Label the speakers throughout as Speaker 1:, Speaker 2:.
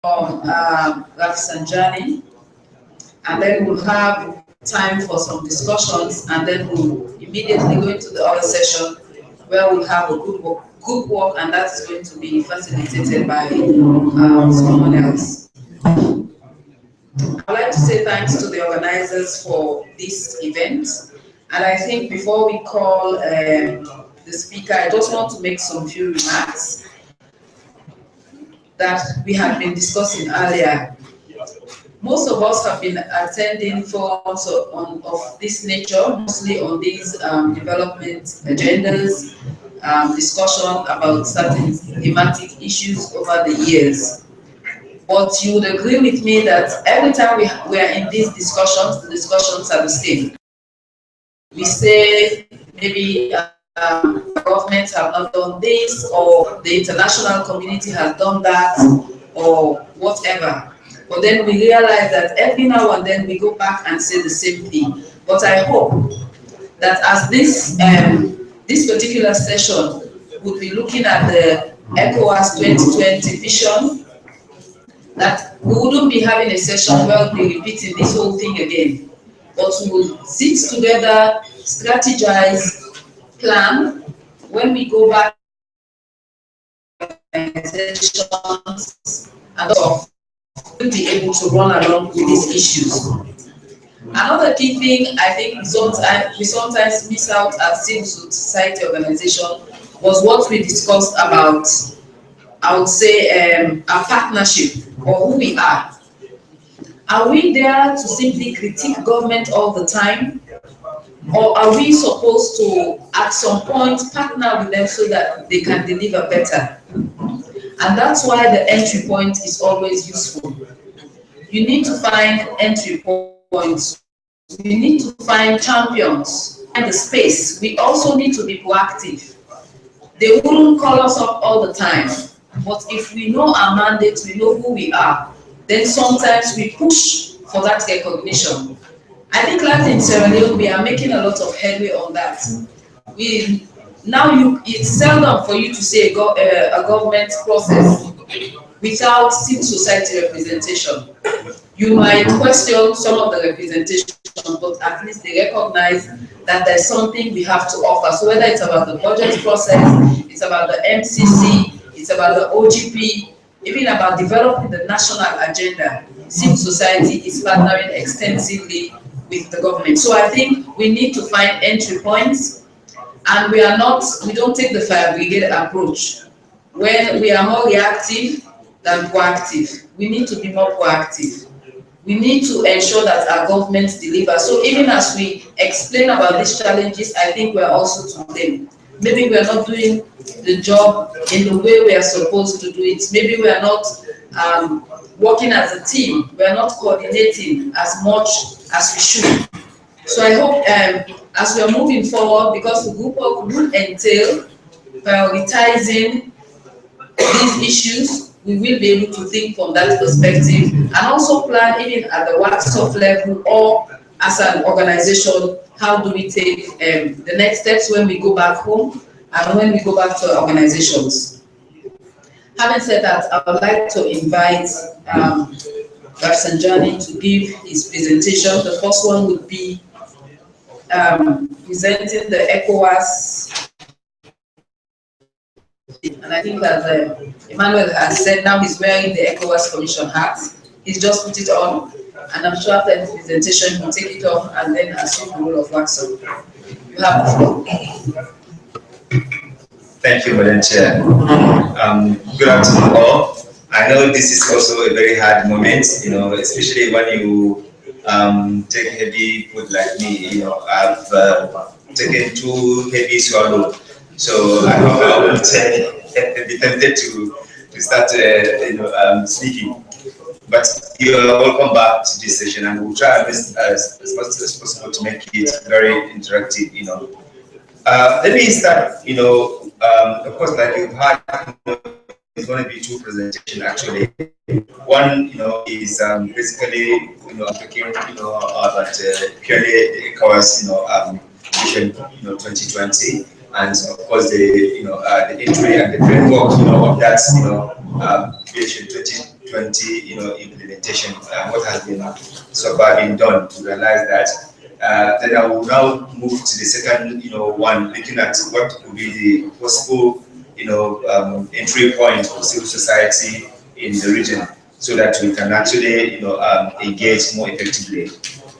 Speaker 1: Rafsanjani, and then we'll have time for some discussions, and then we'll immediately go into the other session where we'll have a group work, and that is going to be facilitated by someone else. I'd like to say thanks to the organizers for this event, and I think before we call the speaker, I just want to make some few remarks that we had been discussing earlier. Most of us have been attending forums of this nature, mostly on these development agendas, discussion about certain thematic issues over the years. But you would agree with me that every time we are in these discussions, the discussions are the same. We say maybe governments have not done this, or the international community has done that, or whatever. But then we realize that every now and then we go back and say the same thing. But I hope that as this particular session would be looking at the ECOWAS 2020 vision, that we wouldn't be having a session where we'll be repeating this whole thing again. But we will sit together, strategize, plan. When we go back sessions and so we'll be able to run along with these issues. Another key thing I think we sometimes miss out as civil society organization was what we discussed about, I would say, our partnership, or who we are. Are we there to simply critique government all the time? Or are we supposed to, at some point, partner with them so that they can deliver better? And that's why the entry point is always useful. You need to find entry points. You need to find champions and the space. We also need to be proactive. They wouldn't call us up all the time. But if we know our mandate, we know who we are, then sometimes we push for that recognition. I think like in Sierra Leone, we are making a lot of headway on that. It's seldom for you to say a government process without civil society representation. You might question some of the representation, but at least they recognize that there's something we have to offer. So whether it's about the budget process, it's about the MCC, it's about the OGP, even about developing the national agenda, civil society is partnering extensively with the government. So I think we need to find entry points, and we don't take the fire brigade approach. When we are more reactive than proactive, we need to be more proactive. We need to ensure that our government delivers. So even as we explain about these challenges, I think we're also to blame. Maybe we're not doing the job in the way we are supposed to do it. Maybe we are not working as a team. We are not coordinating as much as we should. So I hope as we are moving forward, because the group work will entail prioritizing these issues, we will be able to think from that perspective and also plan even at the workshop level or as an organization, how do we take the next steps when we go back home and when we go back to our organizations. Having said that, I would like to invite Rafsanjani to give his presentation. The first one would be presenting the ECOWAS. And I think that Emmanuel has said now he's wearing the ECOWAS Commission hat. He's just put it on, and I'm sure after the presentation he'll take it off and then assume the role of Waxo. You have the floor.
Speaker 2: Thank you, Madam Chair. Good afternoon, all. I know this is also a very hard moment, especially when you take heavy food like me. I've taken 2 heavy swallow, so I hope I won't be tempted to start, speaking. But you are welcome back to this session, and we'll try as much as possible to make it very interactive. Let me start. Of course, like you've had, it's going to be 2 presentations actually. One, is basically, talking, about purely the ECOWAS, vision, 2020, and of course the, the entry and the framework, of that, Vision 2020, implementation, what has been so far been done to realize that. Then I will now move to the second, one, looking at what would be the possible, entry point for civil society in the region, so that we can actually, engage more effectively.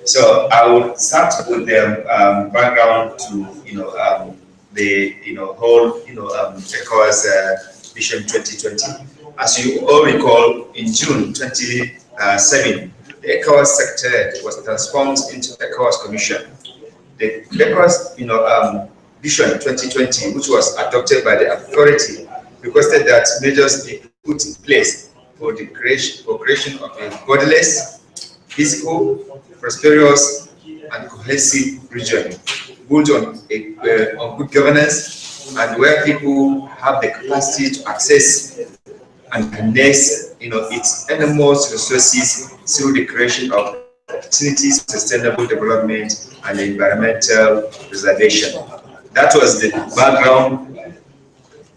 Speaker 2: So I would start with the background to, the, whole, ECOWAS Vision 2020. As you all recall, in June 2007, the ECOWAS Secretariat was transformed into ECOWAS Commission. The ECOWAS, Vision 2020, which was adopted by the authority, requested that measures be put in place for the creation of a borderless, peaceful, prosperous, and cohesive region, built on good governance, and where people have the capacity to access and harness, its enormous resources through the creation of opportunities, sustainable development, and environmental preservation. That was the background.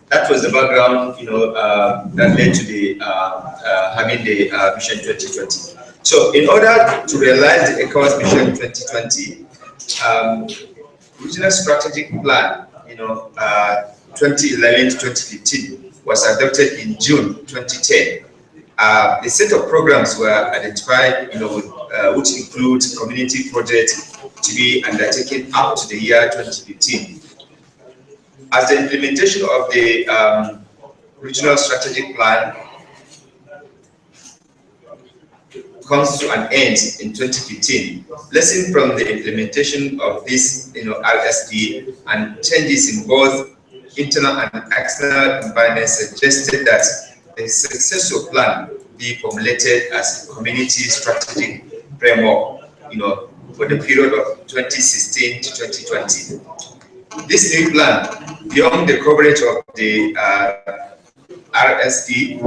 Speaker 2: That was the background, that led to the having the Vision 2020. So, in order to realize the ECOWAS Vision 2020, regional strategic plan, 2011 to 2015 was adopted in June 2010. A set of programs were identified, which include community projects to be undertaken up to the year 2015. As the implementation of the regional strategic plan comes to an end in 2015, lessons from the implementation of this, RSD and changes in both internal and external environments suggested that the successful plan be formulated as a community strategic framework, for the period of 2016 to 2020. This new plan, beyond the coverage of the RSD,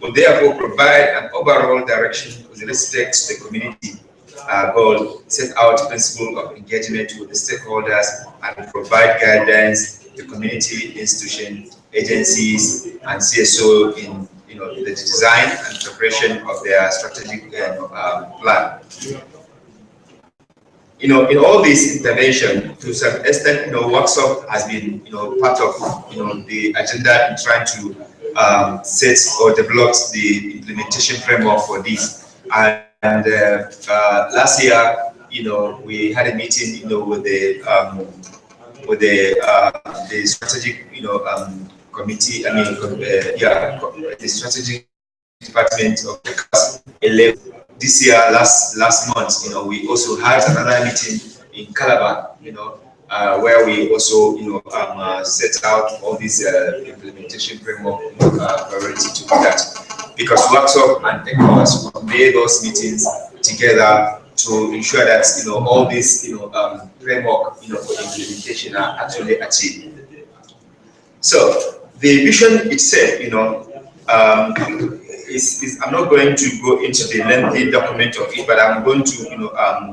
Speaker 2: will therefore provide an overall direction with respect to the community goal, set out principle of engagement with the stakeholders, and provide guidance to community institutions, agencies, and CSO in the design and preparation of their strategic plan. In all this intervention, to some extent, workshop has been, part of, the agenda in trying to set or develop the implementation framework for this. And last year, we had a meeting, with the strategic, committee. The strategic department of the class 11. This year, last month, we also had another meeting in Calabar, where we also, set out all these implementation framework priority to do that, because workshop and ECOWAS made those meetings together to ensure that all these framework for implementation are actually achieved. So the vision itself, I'm not going to go into the lengthy document of it, but I'm going to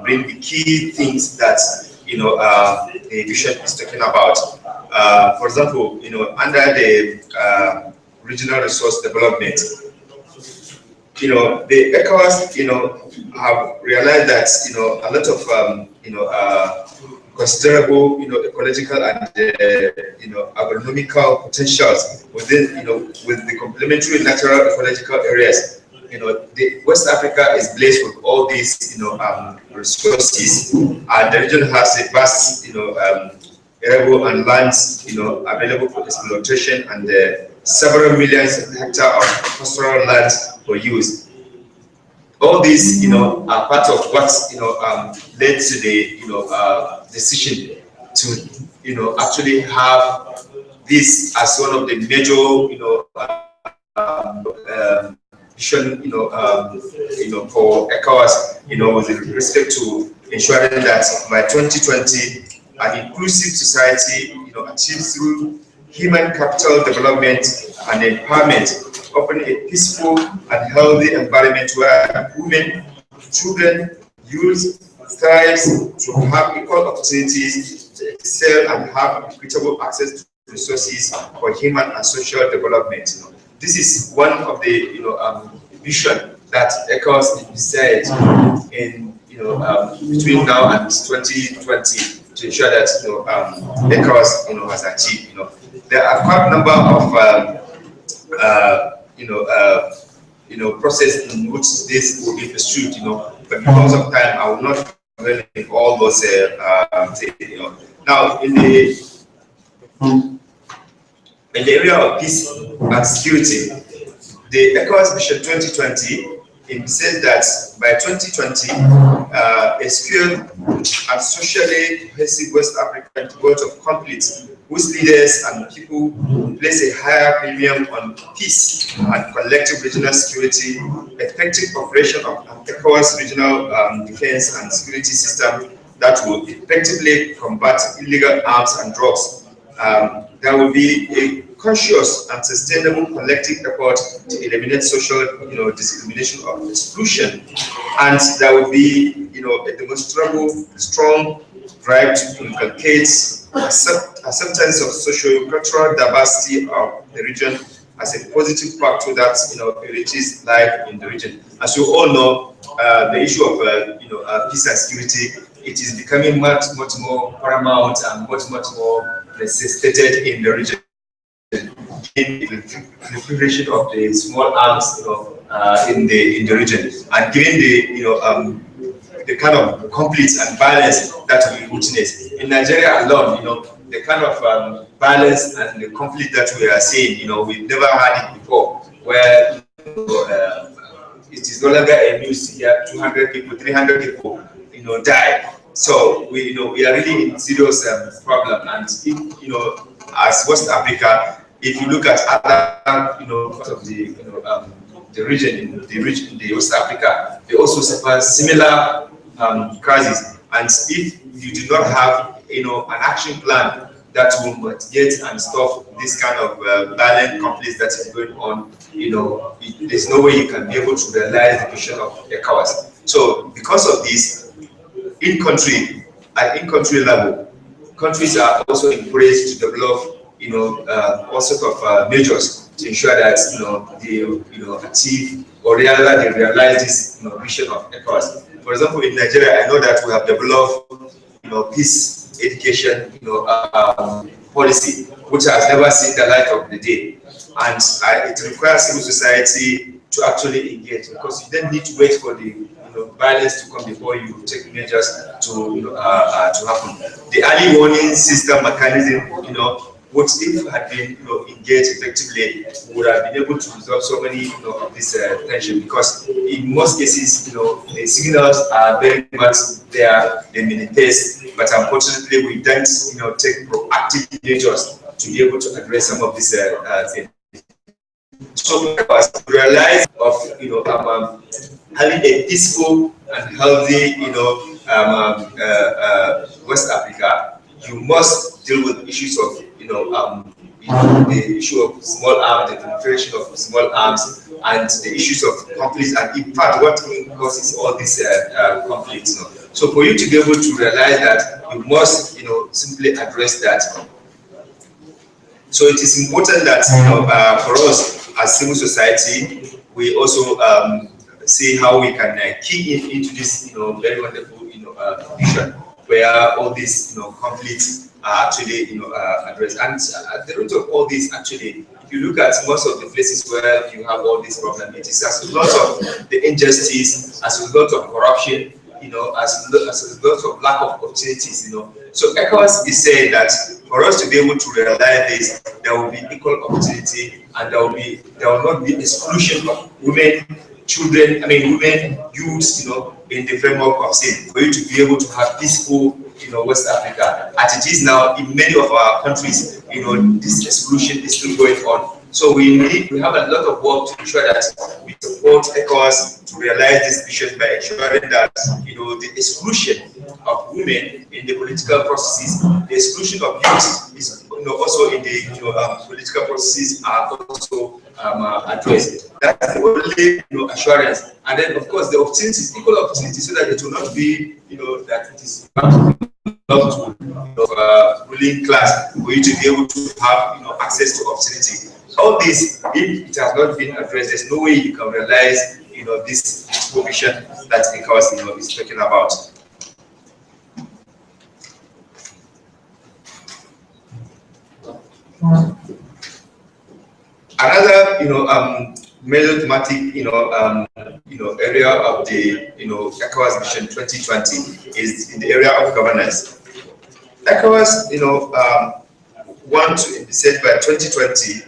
Speaker 2: bring the key things that the vision is talking about. For example, under the regional resource development, the ECOWAS, have realized that a lot of considerable ecological and agronomical potentials within with the complementary natural ecological areas. The West Africa is blessed with all these resources, and the region has a vast arable and lands available for exploitation, and several millions of hectares of pastoral land for use. All these are part of what led to the decision to actually have this as one of the major vision for ECOWAS with respect to ensuring that by 2020 an inclusive society achieved through human capital development and empowerment, open a peaceful and healthy environment where women, children, youth strive to have equal opportunities to excel and have equitable access to resources for human and social development.
Speaker 3: this is one of the vision that ECOWAS envisaged in between now and 2020 to ensure that ECOWAS has achieved. There are quite a number of process in which this will be pursued. But because of time, I will not dwell in all those things. Now, in the area of peace and security, the ECOWAS Vision 2020 says that by 2020, a skilled and socially cohesive West African world of conflict, whose leaders and people place a higher premium on peace and collective regional security, effective operation of ECOWAS regional defense and security system that will effectively combat illegal arms and drugs. There will be a conscious and sustainable collective effort to eliminate social, discrimination or exclusion, and there will be, a demonstrable, strong drive to inculcate acceptance of socio-cultural diversity of the region as a positive factor that enriches life in the region. As you all know, the issue of peace and security, it is becoming much more paramount and much more necessitated in the region. In the proliferation of the small arms, in the region, and given the kind of conflicts and violence that we witness in Nigeria alone, the kind of violence and the conflict that we are seeing, we've never had it before, where it is no longer a news to hear 200 people, 300 people, die. So we are really in serious problem, and as West Africa, if you look at other parts of the region, in the West Africa, they also suffer similar crises. And if you do not have an action plan that will mitigate and stop this kind of violent conflicts that is going on, there's no way you can be able to realize the vision of ECOWAS. So because of this, at in-country level, countries are also encouraged to develop all sorts of measures to ensure that they achieve or realize this vision of ECOWAS. For example, in Nigeria, I know that we have developed peace education policy, which has never seen the light of the day, and it requires civil society to actually engage, because you then need to wait for the violence to come before you take measures to happen. The early warning system mechanism, which if had been engaged effectively, would have been able to resolve so many of this tension, because in most cases the signals are very much there, they manifest, but unfortunately we don't take proactive measures to be able to address some of these things. So we realize of having a peaceful and healthy West Africa, you must deal with issues of the issue of small arms, the proliferation of small arms, and the issues of conflicts, and in fact what causes all these conflicts. So for you to be able to realize that, you must simply address that. So it is important that for us as civil society, we also see how we can key into this very wonderful vision, where all these conflicts are actually addressed. And at the root of all this, actually, if you look at most of the places where you have all these problems, it is as a result of the injustice, as a result of corruption, as a result of lack of opportunities. So ECOWAS is saying that for us to be able to realize this, there will be equal opportunity, and there will not be exclusion of women, children, women, youths, in the framework of sin. For you to be able to have peaceful, West Africa, as it is now in many of our countries, this exclusion is still going on. So we have a lot of work to ensure that we support ECOWAS to realize this vision by ensuring that the exclusion of women in the political processes, the exclusion of youth is also in the political processes are also addressed. That's the only assurance. And then of course the opportunities, equal opportunities, so that it will not be that it is not to ruling class for you to be able to have access to opportunity. All this, if it has not been addressed, there's no way you can realize, this provision that ECOWAS, is talking about. Another, major thematic, area of the, ECOWAS Vision 2020 is in the area of governance. ECOWAS, want to set by 2020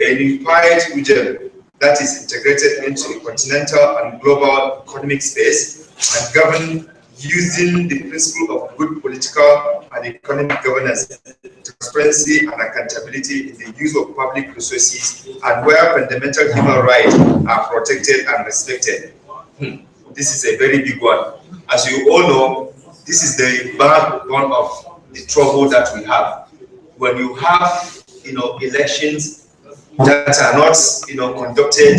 Speaker 3: a unified region that is integrated into a continental and global economic space and governed using the principle of good political and economic governance, transparency and accountability in the use of public resources, and where fundamental human rights are protected and respected. This is a very big one. As you all know, this is the backbone of the trouble that we have. When you have, elections that are not, conducted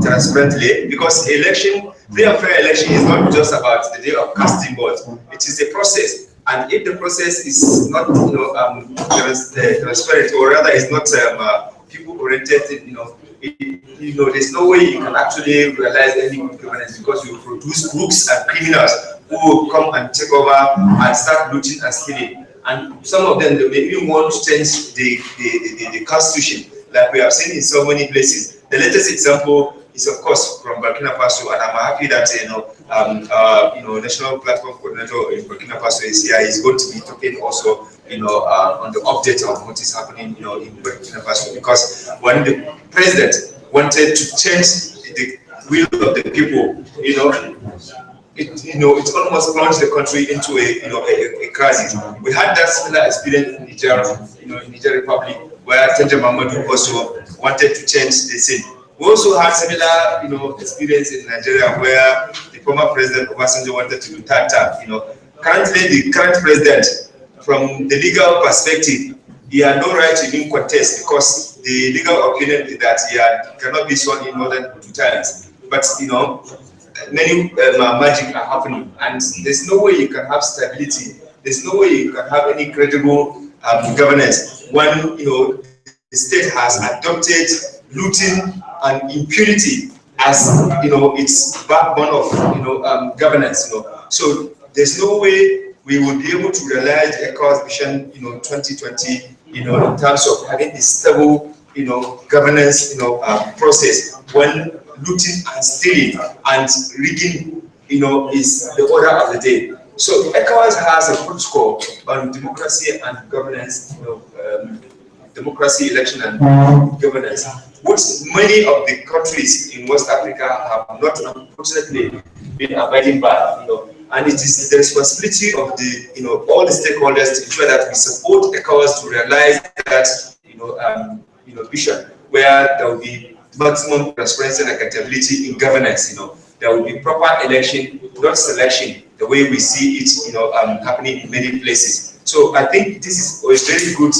Speaker 3: transparently, because free and fair election is not just about the day of casting votes. It is a process, and if the process is not, transparent, or rather is not people oriented, there's no way you can actually realize any good governance, because you produce crooks and criminals who will come and take over and start looting and stealing. And some of them, they may even want to change the constitution, like we have seen in so many places. The latest example is, of course, from Burkina Faso, and I'm happy that National Platform Coordinator in Burkina Faso is going to be talking also, on the update of what is happening, in Burkina Faso, because when the president wanted to change the will of the people, it almost plunged the country into a crisis. We had that similar experience in Niger, in Niger Republic, where Tanja Mamadou also wanted to change the scene. We also had similar, experience in Nigeria, where the former president Obasanjo wanted to do third term. Currently, the current president, from the legal perspective, he had no right to even contest, because the legal opinion is that he cannot be sworn in more than 2 times. But many magic are happening, and there's no way you can have stability. There's no way you can have any credible governance when the state has adopted looting and impunity as its backbone of governance. So there's no way we will be able to realize the ECOWAS Vision 2020 in terms of having a stable governance process when looting and stealing and rigging is the order of the day. So ECOWAS has a protocol on democracy and governance, democracy, election and governance, which many of the countries in West Africa have not, unfortunately, been abiding by. And it is the responsibility of the all the stakeholders to ensure that we support ECOWAS to realize that vision, where there will be maximum transparency and accountability in governance. There will be proper election, not selection, the way we see it happening in many places. So I think this is a very good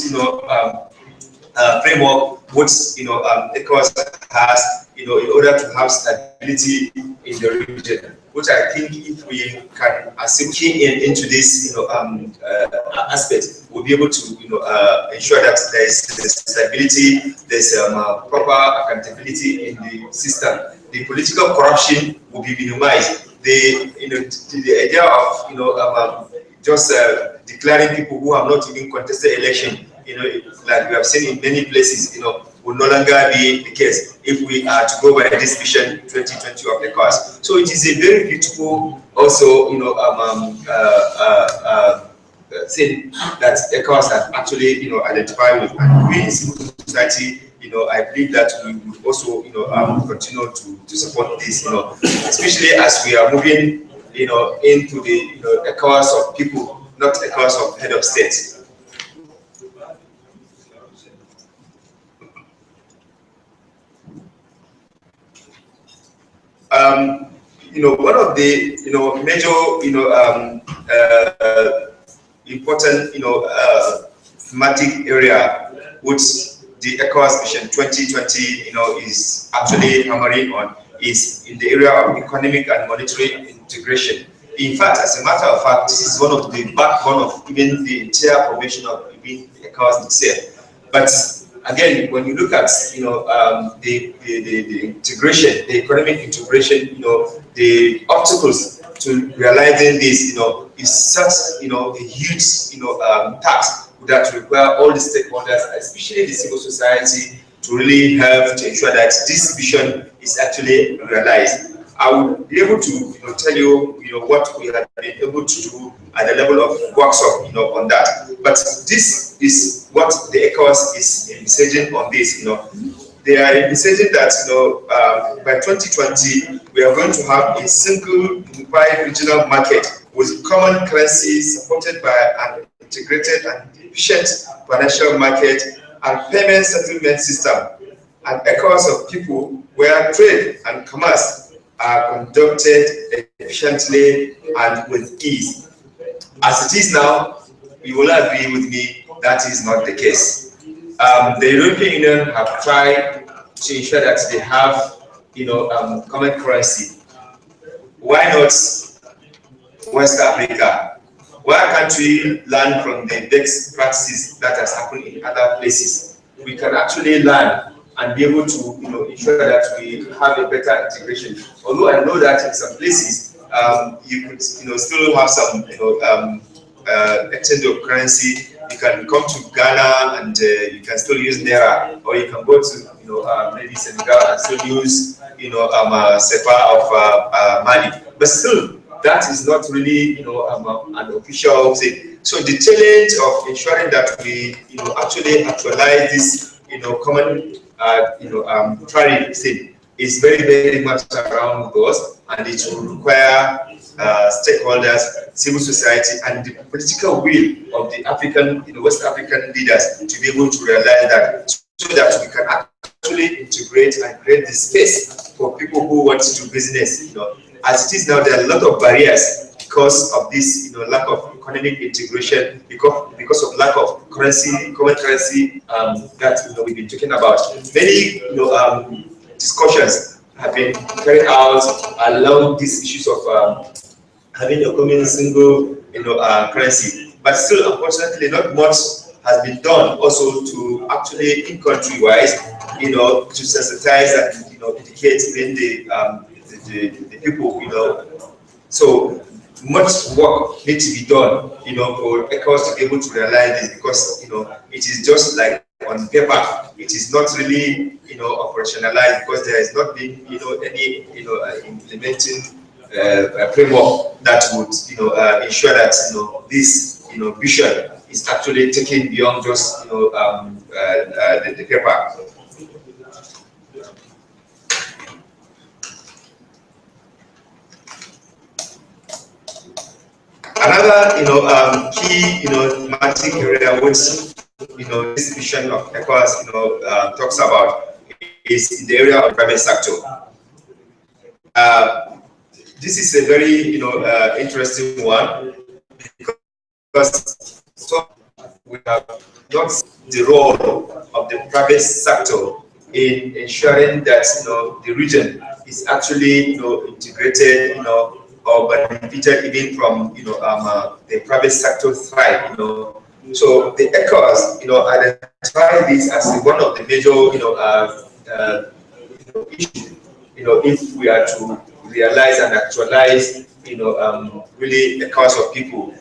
Speaker 3: framework which ECOWAS has in order to have stability in the region, which I think if we can key into this aspect, we'll be able to ensure that there is stability, there's proper accountability in the system. The political corruption will be minimized. The idea of just declaring people who have not even contested election, like we have seen in many places, will no longer be the case if we are to go by this Vision 2020 of the ECOWAS. So it is a very beautiful also, thing that ECOWAS has actually, identified with, and we in civil society, I believe that we will also, continue to support this, especially as we are moving, into the, ECOWAS of people, not ECOWAS of head of states. One of the major important thematic area which the ECOWAS Vision 2020 is actually hammering on is in the area of economic and monetary integration. In fact, as a matter of fact, this is one of the backbone of even the entire formation of even ECOWAS itself. But again, when you look at the integration, the economic integration, the obstacles to realizing this, is such a huge task that require all the stakeholders, especially the civil society, to really help to ensure that this vision is actually realized. I will be able to tell you, what we have been able to do at the level of workshop, on that. But this is what the ECOWAS is envisaging on this. They are envisaging that by 2020 we are going to have a single unified regional market with common currency supported by an integrated and efficient financial market and payment settlement system, an ECOWAS of people where trade and commerce are conducted efficiently and with ease. As it is now, you will agree with me that is not the case. The European Union have tried to ensure that they have, common currency. Why not West Africa? Why can't we learn from the best practices that has happened in other places? We can actually learn and be able to ensure that we have a better integration. Although I know that in some places you could still have some exchange of currency. You can come to Ghana and you can still use Naira, or you can go to maybe Senegal and still use Sefa of Mali. But still, that is not really an official thing. So the challenge of ensuring that we actually actualize this common tariff thing is very, very much around us, and it will require stakeholders, civil society, and the political will of the African, West African leaders to be able to realize that, so that we can actually integrate and create the space for people who want to do business. As it is now, there are a lot of barriers because of this, lack of economic integration, because of lack of currency, common currency that we've been talking about. Many discussions have been carried out along these issues of having a common single currency, but still, unfortunately, not much has been done also to actually, in country-wise, to sensitize and educate even the people, So much work needs to be done, for ECOWAS to be able to realize this, because it is just like on paper. It is not really operationalized, because there has not been any implementing framework that would ensure that this vision is actually taken beyond just the paper. Another key thematic area which this vision of ECOWAS talks about is in the area of private sector. This is a very interesting one, because we have not the role of the private sector in ensuring that the region is actually integrated or benefited even from the private sector thrive. So the ECOWAS identify this as one of the major issues. If we are to realize and actualize really the cause of people.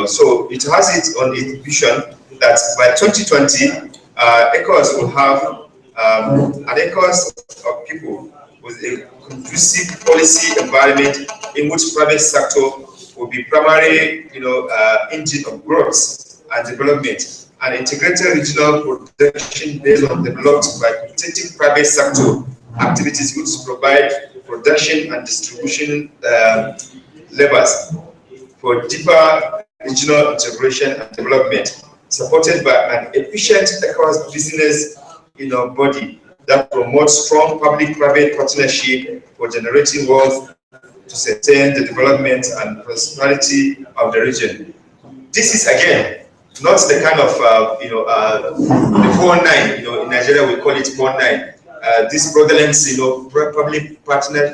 Speaker 3: So it has it on its vision that by 2020 ECOWAS will have an ECOWAS of people with a conducive policy environment in which private sector will be primary engine of growth and development, and integrated regional production based on developed by competitive private sector activities which provide production and distribution levers for deeper regional integration and development, supported by an efficient ECOWAS business body that promotes strong public-private partnership for generating wealth to sustain the development and prosperity of the region. This is again not the kind of the 4-9. In Nigeria we call it 4-9. This fraudulent,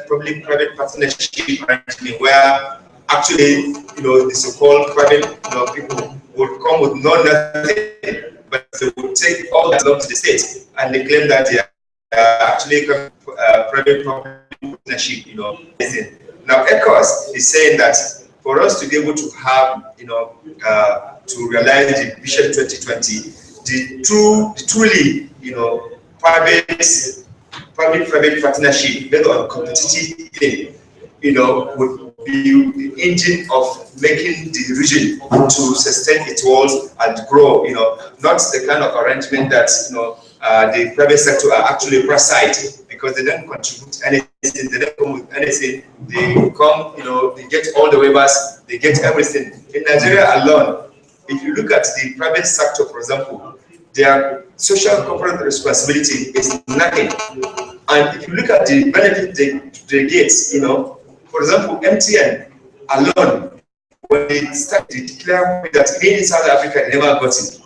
Speaker 3: public-private partnership arrangement, where actually, the so-called private, people would come with no nothing, but they would take all that belong to the state, and they claim that they are actually private partnership, Now, ECOWAS is saying that for us to be able to have, to realize the Vision 2020, the truly, private partnership based on competitive thing, would be the engine of making the region to sustain its walls and grow, not the kind of arrangement that, the private sector are actually parasite, because they don't contribute anything, they don't come with anything, they come, they get all the waivers, they get everything. In Nigeria alone, if you look at the private sector, for example, their social corporate responsibility is nothing. And if you look at the benefit they get, for example, MTN alone, when they started to declare that in South Africa, they never got it.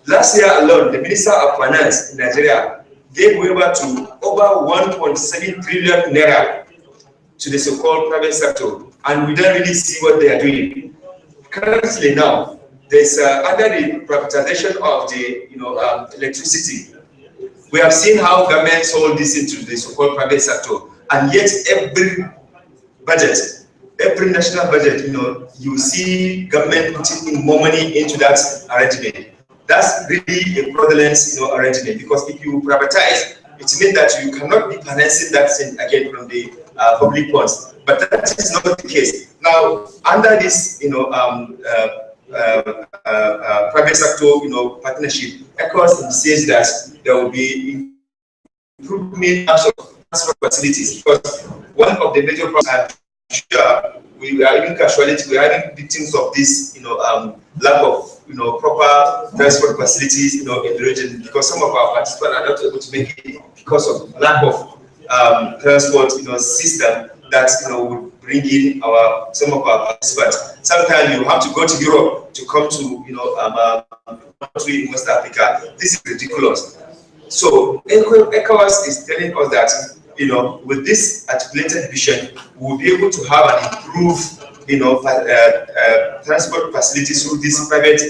Speaker 3: Last year alone, the Minister of Finance in Nigeria gave waiver to over 1.7 trillion naira to the so-called private sector, and we don't really see what they are doing. Currently now, there's under the privatization of the electricity, we have seen how government sold this into the so-called private sector, and yet every budget, every national budget, you see government putting in more money into that arrangement. That's really a fraudulent, arrangement, because if you privatize, it means that you cannot be financing that thing again from the public funds. But that is not the case. Now, under this, private sector, partnership, ECOWAS says that there will be improvement of transport facilities, because one of the major problems, I'm sure, we are even casualties, we are even victims of this, lack of, proper transport facilities, in the region, because some of our participants are not able to make it because of lack of transport, system that, would bring in some of our participants. Sometimes you have to go to Europe to come to, country in West Africa. This is ridiculous. So ECOWAS is telling us that, with this articulated vision, we'll be able to have an improved, transport facilities through this private,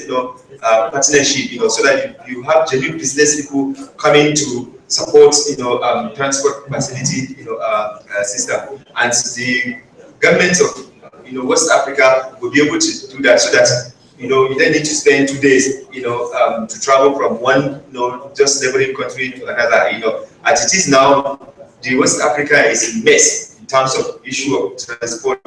Speaker 3: partnership, so that you have genuine business people coming to support, transport facility, system, and the government of, West Africa will be able to do that, so that you don't need to spend 2 days, to travel from one, just neighboring country to another. As it is now, the West Africa is a mess in terms of issue of transport,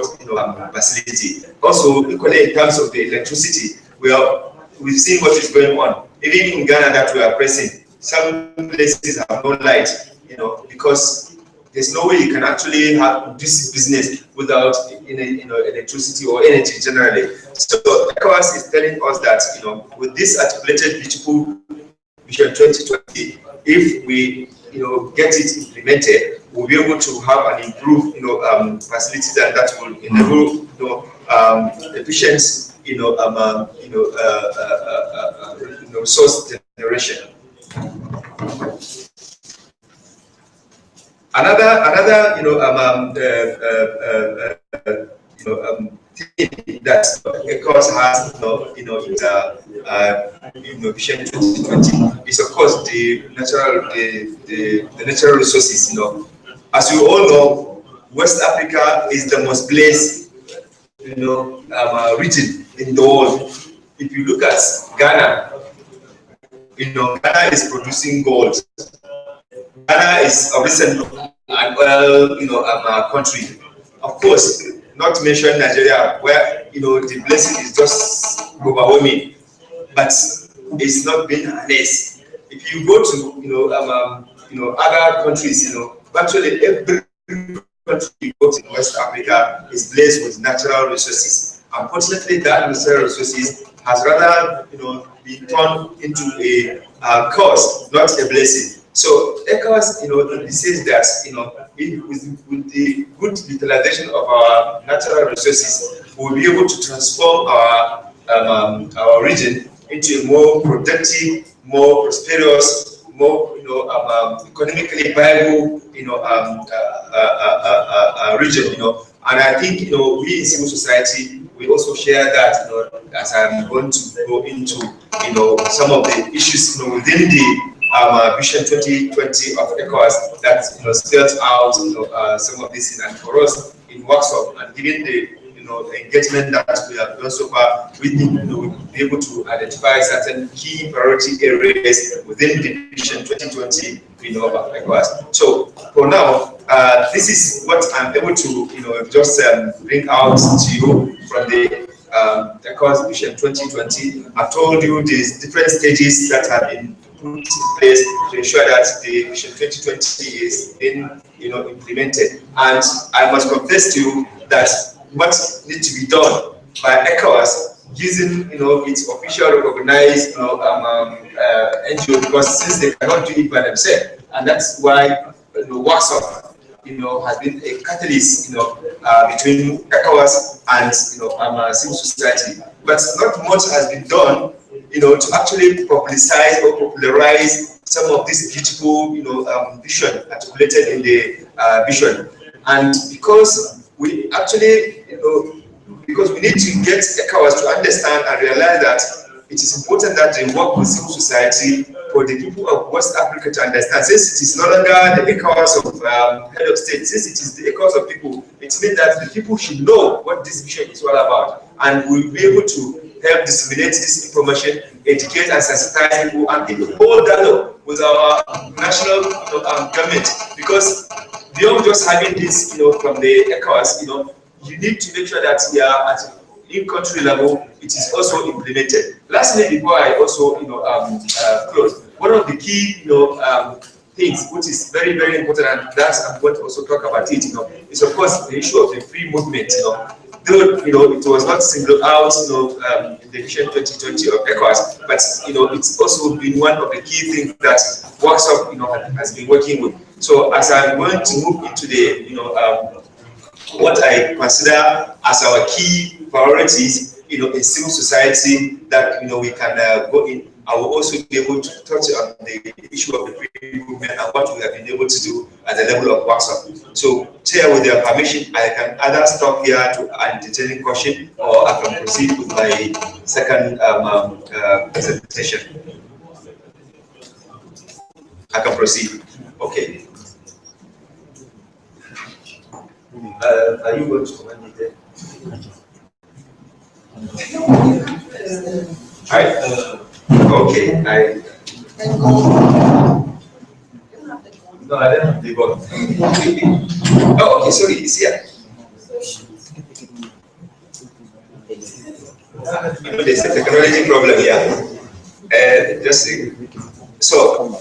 Speaker 3: facility. Also, equally in terms of the electricity, we've seen what is going on. Even in Ghana that we are pressing, some places have no light, because there's no way you can actually have this business without electricity or energy generally. So ECOWAS is telling us that with this articulated beautiful Vision 2020, if we get it implemented, we'll be able to have an improved facilities that will enable efficient resource generation. Another thing that ECOWAS has, Vision 2020 is, of course, the natural resources. As you all know, West Africa is the most blessed, region in the world. If you look at Ghana, Ghana is producing gold. Ghana is a recent and oil, country. Of course, not to mention Nigeria, where the blessing is just overwhelming, but it's not been harnessed. If you go to other countries, virtually every country you go to in West Africa is blessed with natural resources. Unfortunately, that natural resources has rather been turned into a curse, not a blessing. So ECOWAS, it says that with the good utilization of our natural resources, we'll be able to transform our region into a more productive, more prosperous, more economically viable region. And I think we in civil society we also share that, as I'm going to go into, some of the issues, within the Vision 2020 of ECOWAS that, spells out, some of these things. And for us in workshop and given the, engagement that we have done so far, we think, we'll be able to identify certain key priority areas within the Vision 2020, of ECOWAS. So for now, this is what I'm able to, just bring out to you from the ECOWAS Vision 2020. I've told you these different stages that have been put in place to ensure that the Vision 2020 is being, implemented. And I must confess to you that what needs to be done by ECOWAS using, its official recognized, NGO, because since they cannot do it by themselves, and that's why workshop, has been a catalyst, between ECOWAS and civil society. But not much has been done, to actually publicize or popularize some of this beautiful, vision articulated in the vision. And because we actually, because we need to get ECOWAS to understand and realize that it is important that they work with civil society for the people of West Africa to understand. Since it is no longer the ECOWAS of head of state, since it is the ECOWAS of people, it means that the people should know what this vision is all about, and we'll be able to help disseminate this information, educate and sensitize people, and keep a whole dialogue with our national government. Because beyond just having this, from the ECOWAS, you need to make sure that we are at in-country level, it is also implemented. Lastly, before I also, close, one of the key, things which is very, very important, and that I'm going to also talk about it, is of course the issue of the free movement. Though it was not singled out, in the Vision 2020 of ECOWAS, but it's also been one of the key things that workshop, has been working with. So as I'm going to move into the, what I consider as our key priorities, in civil society that we can go in, I will also be able to touch on the issue of the free movement and what we have been able to do at the level of workshop. So, Chair, with your permission, I can either stop here to entertain question, or I can proceed with my second presentation. I can proceed. Okay. Are you going to comment it? Okay. No, I don't have the ball. Oh, okay. Sorry, it's here. There's a technology problem here. Just so.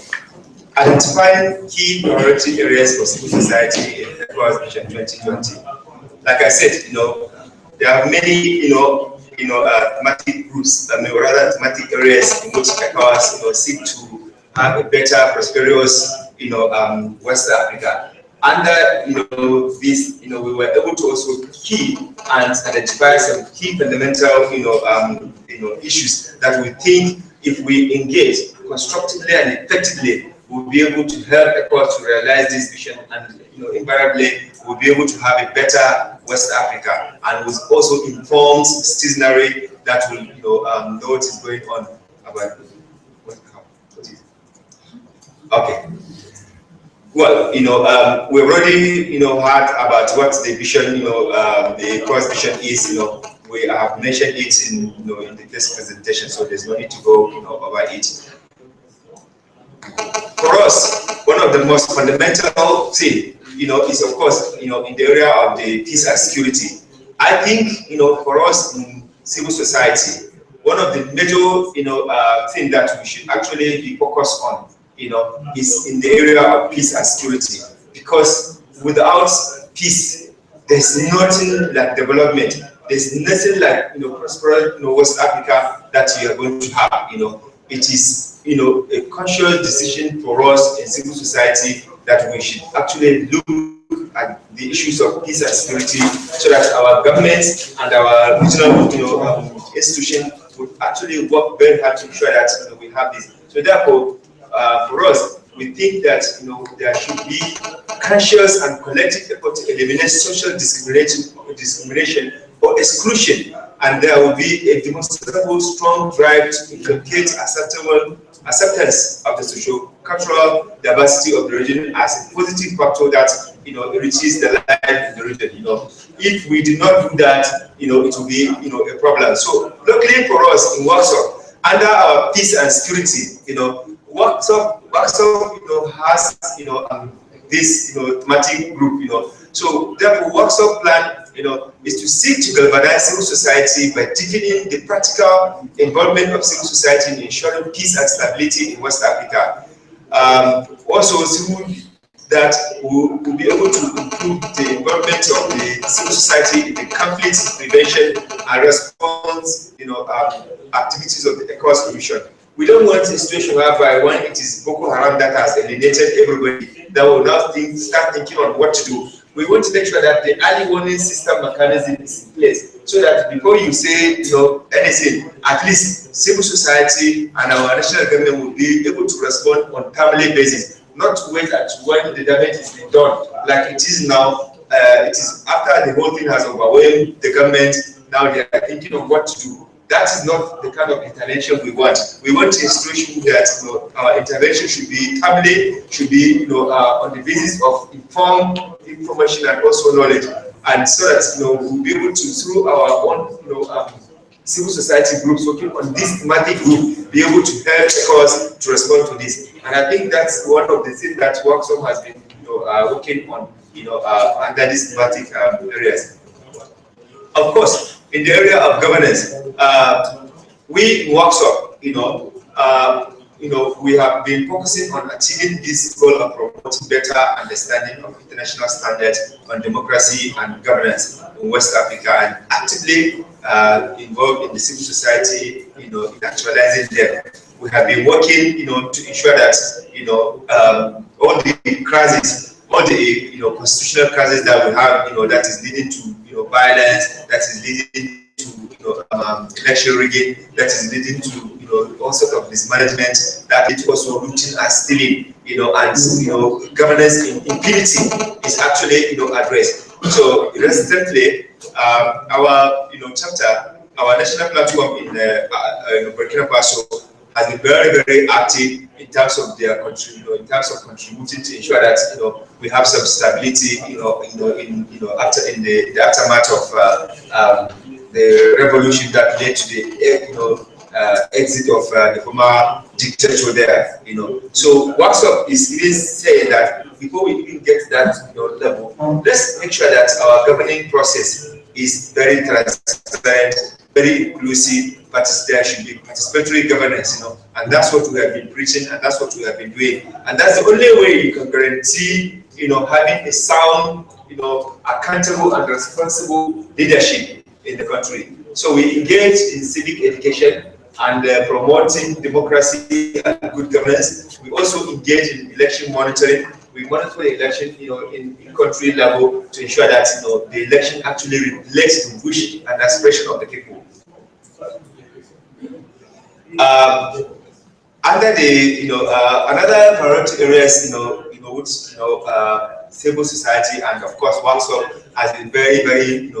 Speaker 3: Identifying key priority areas for civil society in ECOWAS Vision 2020. Like I said, there are many, thematic groups, or rather thematic areas in which ECOWAS, seek to have a better, prosperous, West Africa. Under, this, we were able to also key and identify some key fundamental, issues that we think if we engage constructively and effectively, we'll be able to help ECOWAS to realize this vision, and invariably we'll be able to have a better West Africa, and with also informed citizenry that will know what is going on about what is it? Okay. Well, we've already heard about what the vision, the ECOWAS vision is. We have mentioned it in in the first presentation, so there's no need to go over it. For us, one of the most fundamental thing, is of course, in the area of the peace and security. I think, for us in civil society, one of the major, thing that we should actually be focused on, is in the area of peace and security. Because without peace, there's nothing like development. There's nothing like, prosperous, West Africa that you are going to have. It is a conscious decision for us in civil society that we should actually look at the issues of peace and security, so that our governments and our regional institutions would actually work very hard to ensure that we have this. So therefore, for us, we think that there should be conscious and collective effort to eliminate social discrimination or exclusion and there will be a demonstrable strong drive to inculcate acceptance of the socio-cultural diversity of the region as a positive factor that enriches the life in the region. If we do not do that, it will be a problem. So luckily for us in workshop, under our peace and security, workshop has this thematic group. So therefore, workshop plan is to seek to galvanize civil society by deepening the practical involvement of civil society in ensuring peace and stability in West Africa. Also, that will be able to improve the involvement of the civil society in the conflict prevention and response activities of the ECOWAS Commission. We don't want a situation whereby when it is Boko Haram that has alienated everybody, that will now start thinking on what to do. We want to make sure that the early warning system mechanism is in place, so that before you say anything, at least civil society and our national government will be able to respond on timely basis, not to wait until when the damage is been done, like it is now. It is after the whole thing has overwhelmed the government. Now they are thinking of what to do. That is not the kind of intervention we want. We want a situation that our intervention should be timely, should be on the basis of informed information and also knowledge, and so that we'll be able to, through our own civil society groups working on this thematic group, be able to help us to respond to this. And I think that's one of the things that workshop has been working on under these thematic areas. Of course, in the area of governance, we in workshop, we have been focusing on achieving this goal of promoting better understanding of international standards on democracy and governance in West Africa, and actively involved in the civil society, in actualizing them. We have been working, to ensure that, all the crises, all the constitutional crises that we have, that is leading to violence, that is leading to election rigging, that is leading to all sorts of mismanagement, that it also looting and stealing, and governance impunity is actually addressed. So recently, our chapter, our national platform in Burkina Faso has been very, very active in terms of their contributing to ensure that we have some stability in the aftermath of the revolution that led to the exit of the former dictator there. So workshop is even saying that before we even get to that level, let's make sure that our governing process is very transparent, very inclusive. There should be participatory governance, and that's what we have been preaching, and that's what we have been doing, and that's the only way you can guarantee, having a sound, accountable and responsible leadership in the country. So we engage in civic education and promoting democracy and good governance. We also engage in election monitoring. We monitor the election, in country level to ensure that the election actually reflects the wish and aspiration of the people. Under the another priority areas which civil society and of course workshop has been very, very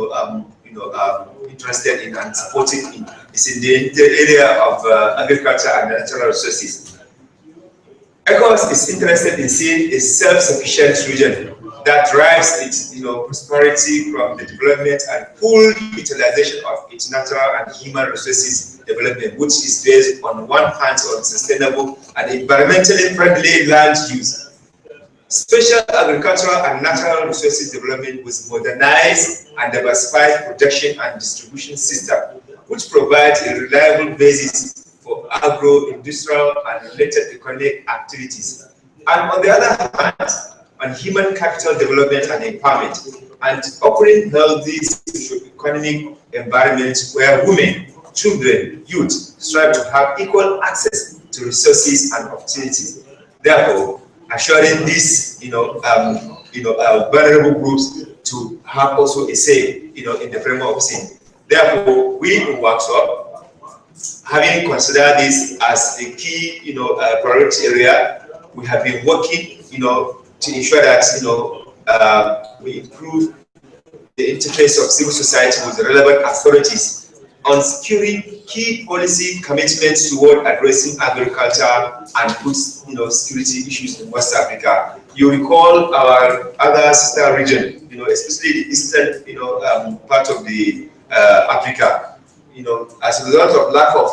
Speaker 3: interested in and supporting is in the area of agriculture and natural resources. ECOWAS is interested in seeing a self-sufficient region that drives its prosperity from the development and full utilization of its natural and human resources development, which is based on one hand on sustainable and environmentally friendly land use. Special agricultural and natural resources development with modernized and diversified production and distribution system, which provides a reliable basis for agro-industrial and related economic activities. And on the other hand, on human capital development and empowerment, and offering healthy socio-economic environments where women, children, youth strive to have equal access to resources and opportunities. Therefore, assuring these, vulnerable groups to have also a say, in the framework of sin. Therefore, we in workshop, having considered this as a key, priority area, we have been working, to ensure that, we improve the interface of civil society with the relevant authorities on securing key policy commitments toward addressing agriculture and food security issues in West Africa. You recall our other sister region, especially the eastern part of the Africa, as a result of lack of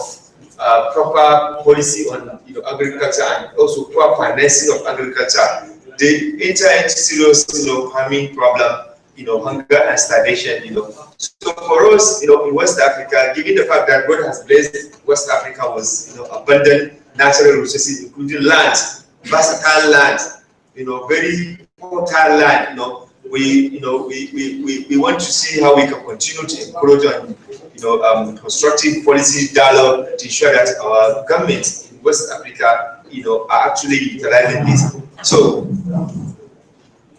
Speaker 3: proper policy on agriculture and also poor financing of agriculture, they enter into serious farming problem, hunger and starvation. So for us, in West Africa, given the fact that God has blessed West Africa with abundant natural resources, including land, versatile land, very fertile land, we want to see how we can continue to encourage on constructive policy dialogue to ensure that our government in West Africa are actually utilizing this. So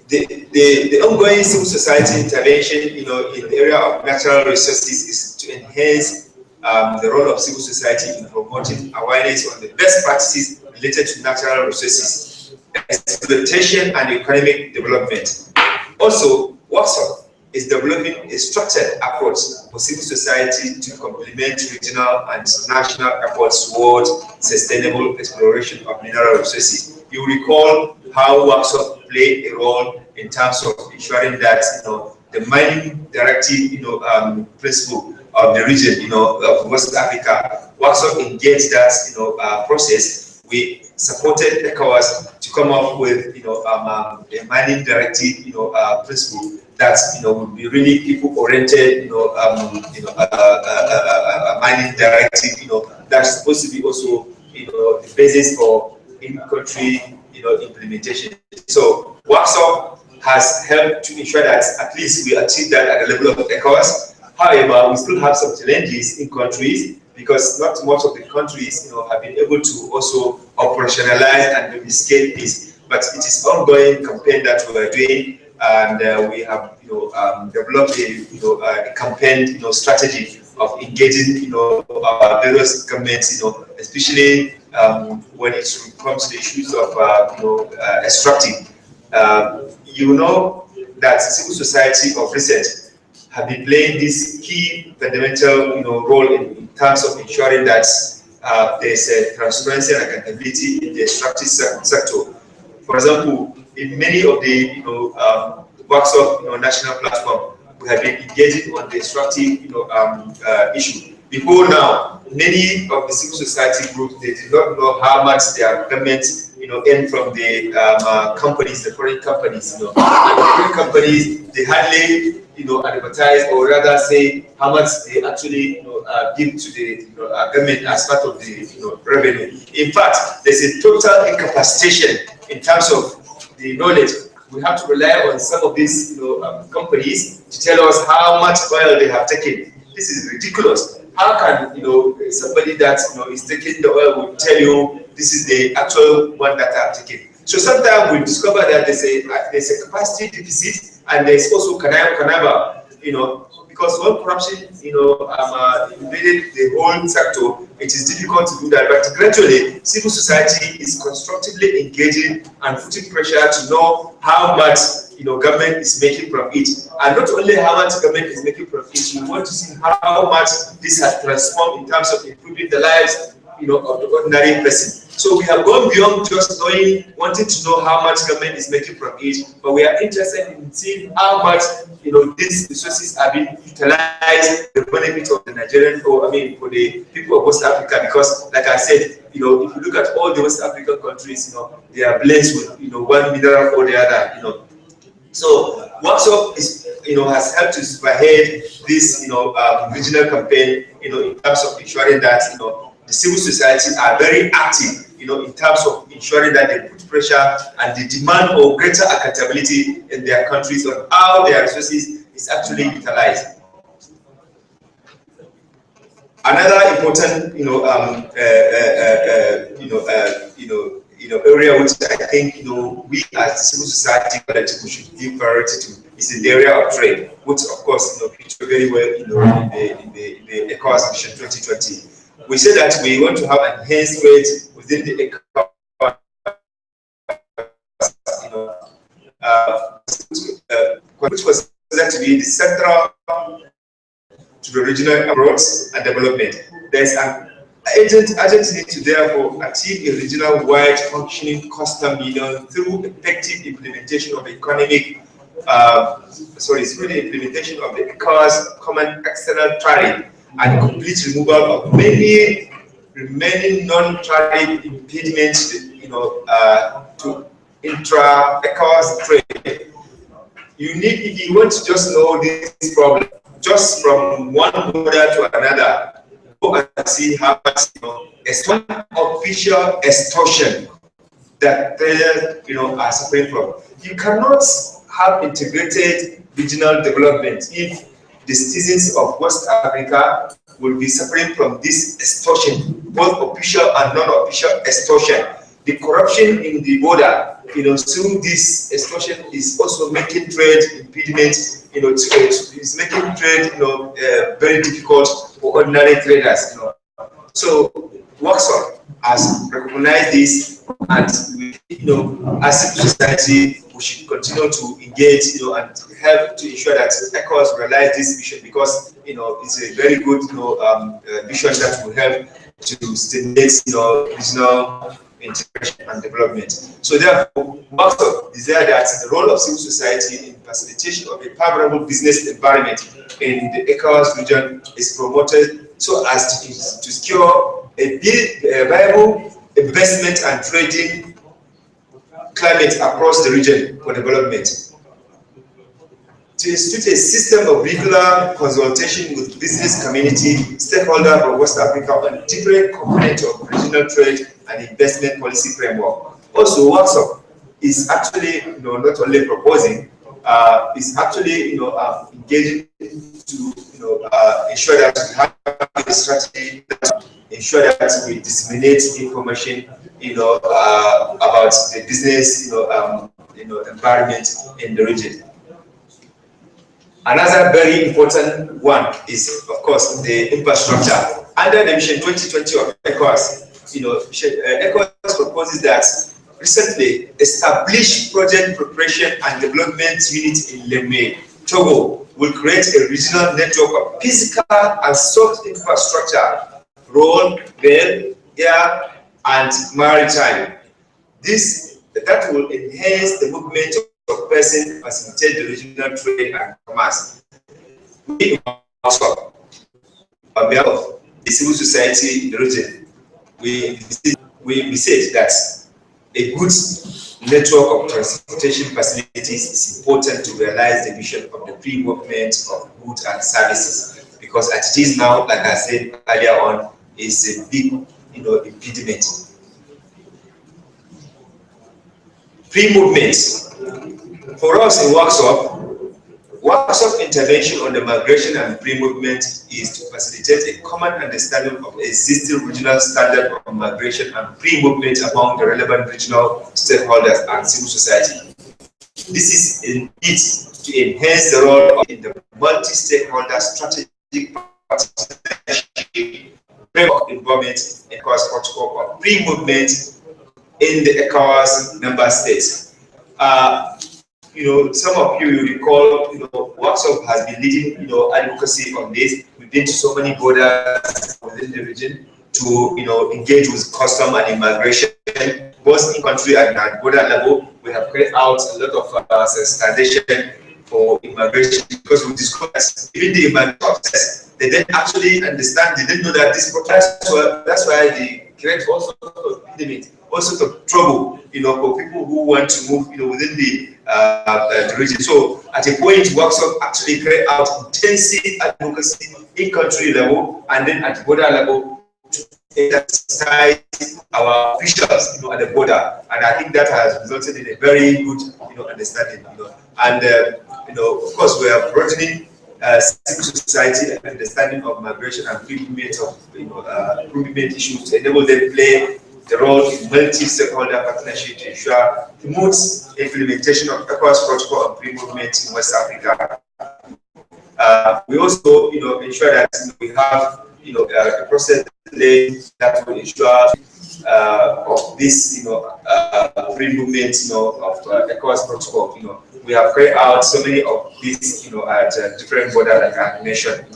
Speaker 3: the ongoing civil society intervention in the area of natural resources is to enhance the role of civil society in promoting awareness on the best practices related to natural resources, exploitation and economic development. Also, WhatsApp is developing a structured approach for civil society to complement regional and national efforts towards sustainable exploration of mineral resources. You recall how WhatsApp played a role in terms of ensuring that the mining directive principle of the region of West Africa. WhatsApp engaged that process. We supported ECOWAS to come up with a mining directive principle that would be really people-oriented mining directive that's supposed to be also the basis for in-country implementation. So WhatsApp has helped to ensure that at least we achieve that at the level of ECOWAS. However, we still have some challenges in countries because not much of the countries have been able to also operationalize and maybe scale this. But it is ongoing campaign that we are doing, and we have developed a campaign strategy of engaging various governments, especially when it comes to the issues of extracting. That civil society of recent have been playing this key fundamental role in terms of ensuring that there's a transparency and accountability in the extractive sector. For example, in many of the WhatsApp national platform, we have been engaging on the extractive issue. Before now, many of the civil society groups, they did not know how much their government earn from the companies, the foreign companies. And the foreign companies, they hardly advertise or rather say how much they actually give to the government as part of the revenue. In fact, there's a total incapacitation in terms of the knowledge. We have to rely on some of these companies to tell us how much oil they have taken. This is ridiculous. How can somebody that is taking the oil will tell you this is the actual one that I have taken? So sometimes we discover that there's a capacity deficit and there's also canaba, because when corruption invaded the whole sector, it is difficult to do that. But gradually, civil society is constructively engaging and putting pressure to know how much government is making from it, and not only how much government is making from it. We want to see how much this has transformed in terms of improving the lives of the ordinary person. So we have gone beyond just wanting to know how much government is making from it, but we are interested in seeing how much these resources are being utilized for the benefit of the Nigerian, or for the people of West Africa. Because, like I said, if you look at all the West African countries, they are blessed with one mineral or the other. So WhatsApp is has helped to spearhead this regional campaign in terms of ensuring that the civil society are very active in terms of ensuring that they put pressure and the demand for greater accountability in their countries on how their resources is actually utilized. Another important area which I think we as the civil society collective should give priority to is in the area of trade, which of course feature very well in the ECOWAS Vision 2020. We say that we want to have enhanced trade within the ECOWAS, which was considered to be the central to the regional growth and development. There's an urgent need to therefore achieve a regional-wide functioning custom union through effective implementation of economic, through the implementation of the ECOWAS common external tariff and complete removal of many remaining non-tariff impediments, to intra-ECOWAS trade. You need, if you want to just know this problem, just from one border to another, go and see how much, it's one official extortion that traders, are suffering from. You cannot have integrated regional development if the citizens of West Africa will be suffering from this extortion, both official and non-official extortion. The corruption in the border, through this extortion is also making trade impediments, it's making trade, very difficult for ordinary traders, So, Workshop has recognized this, and we, as civil society, we should continue to engage, and help to ensure that ECOWAS realize this vision, because, it's a very good, vision that will help to stimulate, regional integration and development. So therefore, Workshop desire that the role of civil society in facilitation of a favorable business environment in the ECOWAS region is promoted so as to secure a viable investment and trading climate across the region for development. To institute a system of regular consultation with business community, stakeholders from West Africa on different components of regional trade and investment policy framework. Also, Workshop is actually, not only proposing, is actually, engaging to, ensure that we have a strategy that ensure that we disseminate information, about the business, environment in the region. Another very important one is, of course, the infrastructure. Under the Mission 2020 of ECOWAS, ECOWAS proposes that recently established project preparation and development unit in Lomé, Togo, will create a regional network of physical and soft infrastructure, road, rail, air, and maritime. That will enhance the movement of persons, facilitate the regional trade and commerce. We also, on behalf of the civil society in the region, we say that a good network of transportation facilities is important to realize the vision of the free movement of goods and services, because as it is now, like I said earlier on, is a big, impediment. Free movement. For us in Workshop intervention on the migration and free movement is to facilitate a common understanding of existing regional standard of migration and free movement among the relevant regional stakeholders and civil society. This is in it to enhance the role in the multi-stakeholder strategic participation framework involvement in ECOWAS protocol of free movement in the ECOWAS member states. Some of you recall, Workshop has been leading, advocacy on this. We've been to so many borders within the region to, engage with custom and immigration, both in country and at border level. We have carried out a lot of sensitization for immigration, because we discussed even the immigration process. They didn't actually understand. They didn't know that this process. That's why they create all sorts of impediment, all sorts of trouble, for people who want to move, within the region. So at a point, Workshop actually carried out intensive advocacy in country level and then at border level to exercise our officials, at the border. And I think that has resulted in a very good, understanding, And of course, we are broadening civil society and understanding of migration and free movement of, free movement issues to enable them to play the role in multi-stakeholder partnership to ensure smooth implementation of ECOWAS protocol on free movement in West Africa. We also, ensure that we have, a process that will ensure of this, free movement, of ECOWAS protocol. We have carried out so many of these, at different borders, like I mentioned.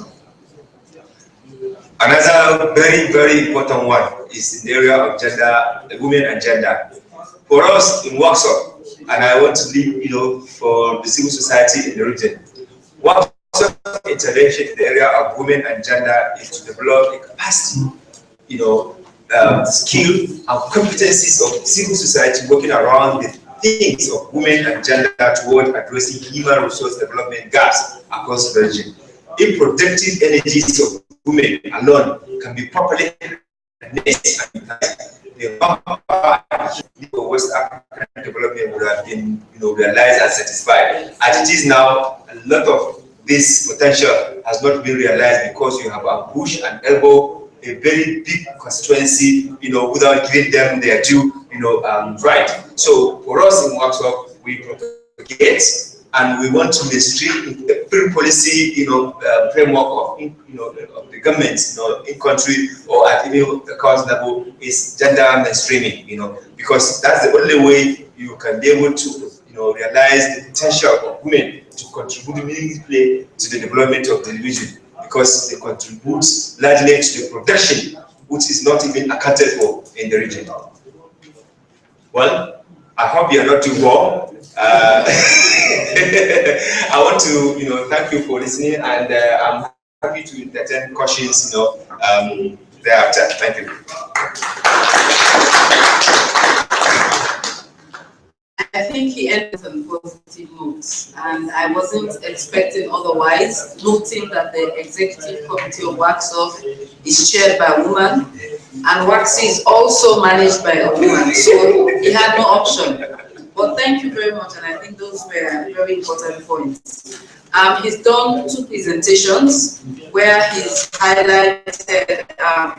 Speaker 3: Another very, very important one is in the area of gender, women and gender. For us in workshop, and I want to leave, for the civil society in the region, workshop intervention in the area of women and gender is to develop a capacity, skill and competencies of civil society working around the things of women and gender toward addressing human resource development gaps across the region. If productive energies of women alone can be properly harnessed and utilized, the West African development would have been realized and satisfied. As it is now, a lot of this potential has not been realized because you have pushed and elbow a very big constituency, without giving them their due, right. So for us in workshop, we propagate and we want to mainstream the policy, framework of, of the government, in country or at even the cause level is gender mainstreaming, because that's the only way you can be able to, realize the potential of women to contribute meaningfully to the development of the region, because they contribute largely to the production, which is not even accounted for in the region. Well, I hope you are not too bored. I want to, thank you for listening, and I'm happy to entertain questions, thereafter. Thank you.
Speaker 1: I think he ended on positive notes, and I wasn't expecting otherwise, noting that the executive committee of WACSOF is chaired by a woman, and WACSI is also managed by a woman, so he had no option. But thank you very much, and I think those were very important points. He's done 2 presentations where he's highlighted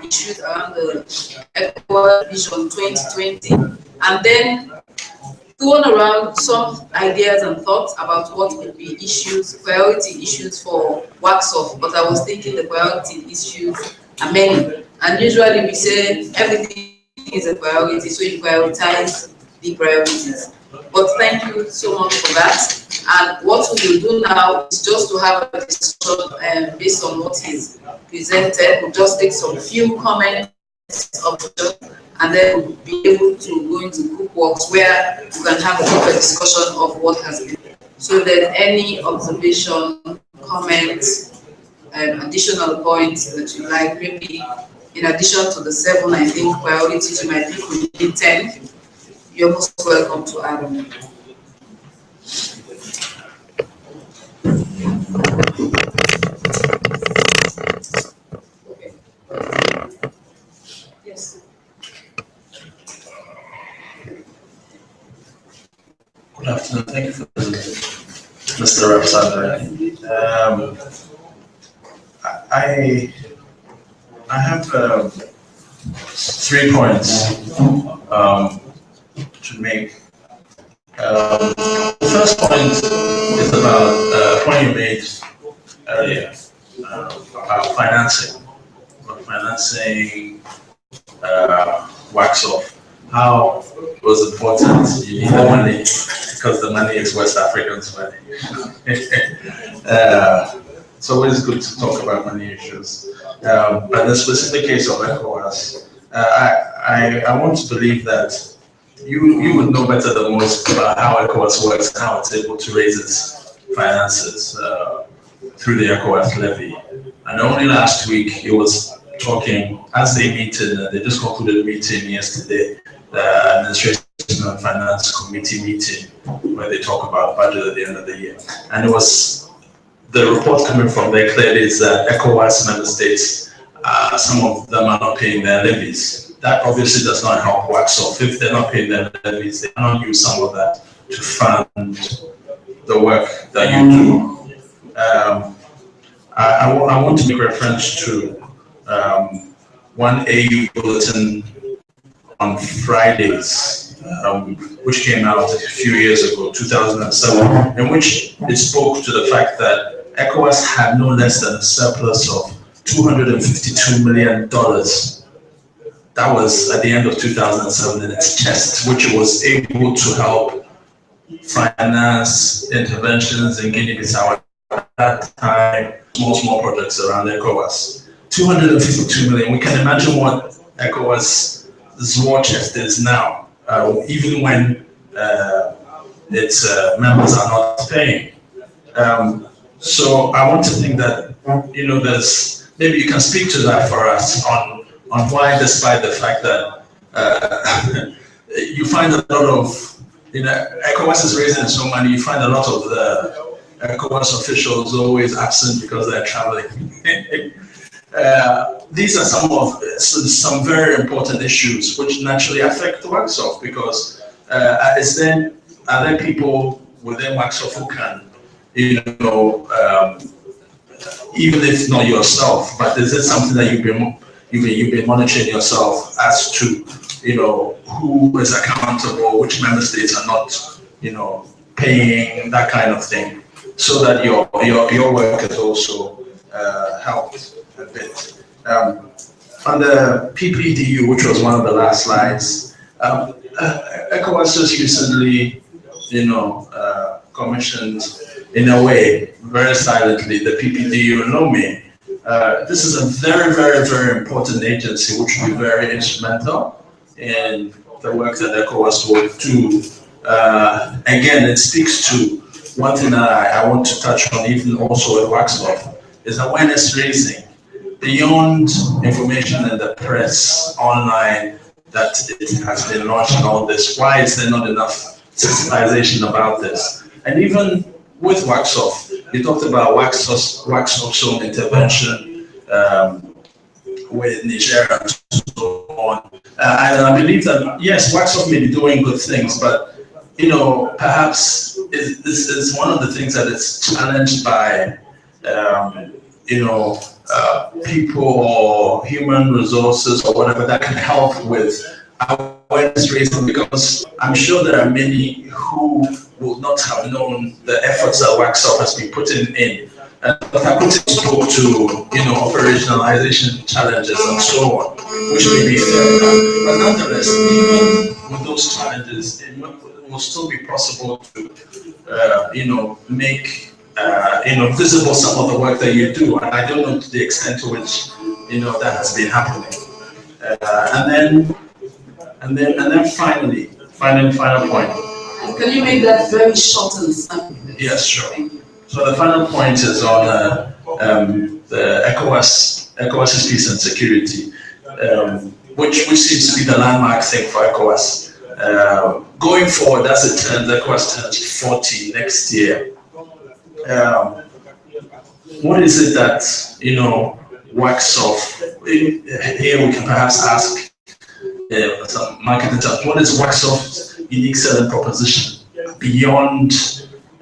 Speaker 1: issues around the ECOWAS Vision 2020, and then thrown around some ideas and thoughts about what could be issues, priority issues for WACSOF, but I was thinking the priority issues are many. And usually we say everything is a priority, so you prioritize the priorities. But thank you so much for that. And what we will do now is just to have a discussion based on what he's presented. We'll just take some few comments and then we'll be able to go into group works where we can have a deeper discussion of what has been. So then any observation, comments, additional points that you like, maybe in addition to the 7, I think, priorities, you might think we need 10, you're most welcome to add on. Okay. Yes.
Speaker 4: Good afternoon. Thank you for Mr. Representative. I have 3 points to make. The first point is about a point you made earlier about financing. WACSOF. How it was important you need the money because the money is West Africans' money. It's always good to talk about money issues. But the specific case of ECOWAS, I want to believe that you would know better than most about how ECOWAS works and how it's able to raise its finances through the ECOWAS levy. And only last week it was talking as they they just concluded a meeting yesterday, the Administration and Finance Committee meeting, where they talk about budget at the end of the year. And it was the report coming from there clearly is that ECOWAS member states, some of them are not paying their levies. That obviously does not help WACSOF. If they're not paying their levies, they cannot use some of that to fund the work that you do. I want to make reference to one AU bulletin on Fridays, which came out a few years ago, 2007, in which it spoke to the fact that ECOWAS had no less than a surplus of $252 million. That was at the end of 2007 in its chest, which it was able to help finance interventions in Guinea-Bissau at that time, small projects around ECOWAS. 252 million. We can imagine what ECOWAS's war chest is now, even when its members are not paying. So I want to think that, there's, maybe you can speak to that for us on why, despite the fact that you find a lot of, ECOWAS is raising its own money, you find a lot of the ECOWAS officials always absent because they're traveling. These are some very important issues which naturally affect WACSOF, because are there people within WACSOF who can, even if not yourself, but is it something that you've been monitoring yourself as to, who is accountable, which member states are not, paying, that kind of thing, so that your work is also helped a bit. On the PPDU, which was one of the last slides, ECOWAS just recently, commissioned, in a way, very silently, the PPDU Lome. This is a very, very, very important agency which will be very instrumental in the work that ECOWAS will do. Again, it speaks to one thing that I want to touch on, even also at WACSOF, is awareness raising beyond information in the press, online, that it has been launched and all this. Why is there not enough sensitization about this? And even with WACSOF, you talked about WACSOF's own intervention with Niger and so on. And I believe that, yes, WACSOF may be doing good things, but perhaps this is one of the things that is challenged by people or human resources or whatever that can help with awareness raising, because I'm sure there are many who would not have known the efforts that WACSOF has been putting in. But I put it spoke to, operationalization challenges and so on, which may be fair. But nonetheless, even with those challenges, it will still be possible to, make visible some of the work that you do. And I don't know to the extent to which, that has been happening. And then finally, final point.
Speaker 1: Can you make that very short and simple?
Speaker 4: Yes, sure. So the final point is on the ECOWAS's peace and security, which seems to be the landmark thing for ECOWAS. Going forward, as it turns, ECOWAS turns 40 next year. What is it that, WACSOF, here we can perhaps ask some market intelligence, what is WACSOF's unique selling proposition beyond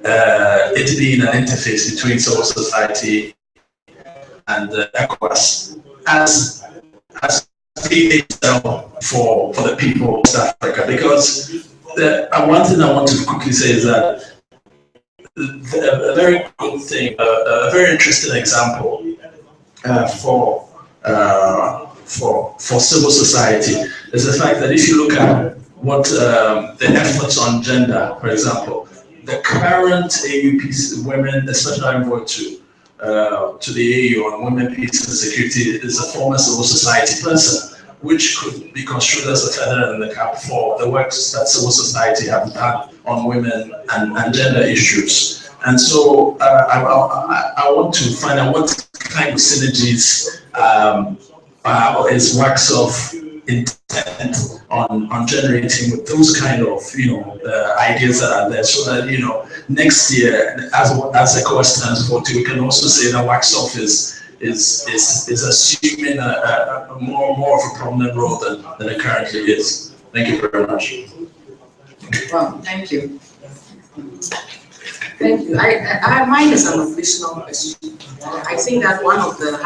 Speaker 4: it being an interface between civil society and ECOWAS as being for the people of South Africa? Because one thing I want to quickly say is that a very good thing, a very interesting example for civil society is the fact that if you look at what the efforts on gender, for example, the current AU women, especially envoy to the AU on women, peace and security, is a former civil society person, which could be construed as a feather in the cap for the works that civil society have done on women and gender issues. And so I want to find out what kind of synergies is WACSOF intent on generating with those kind of ideas that are there, so that next year as ECOWAS turns 40, we can also say that WACSOF is assuming a more of a prominent role than it currently is. Thank you very much.
Speaker 1: Well, thank you. Thank you. Mine is an additional question. I think that one of the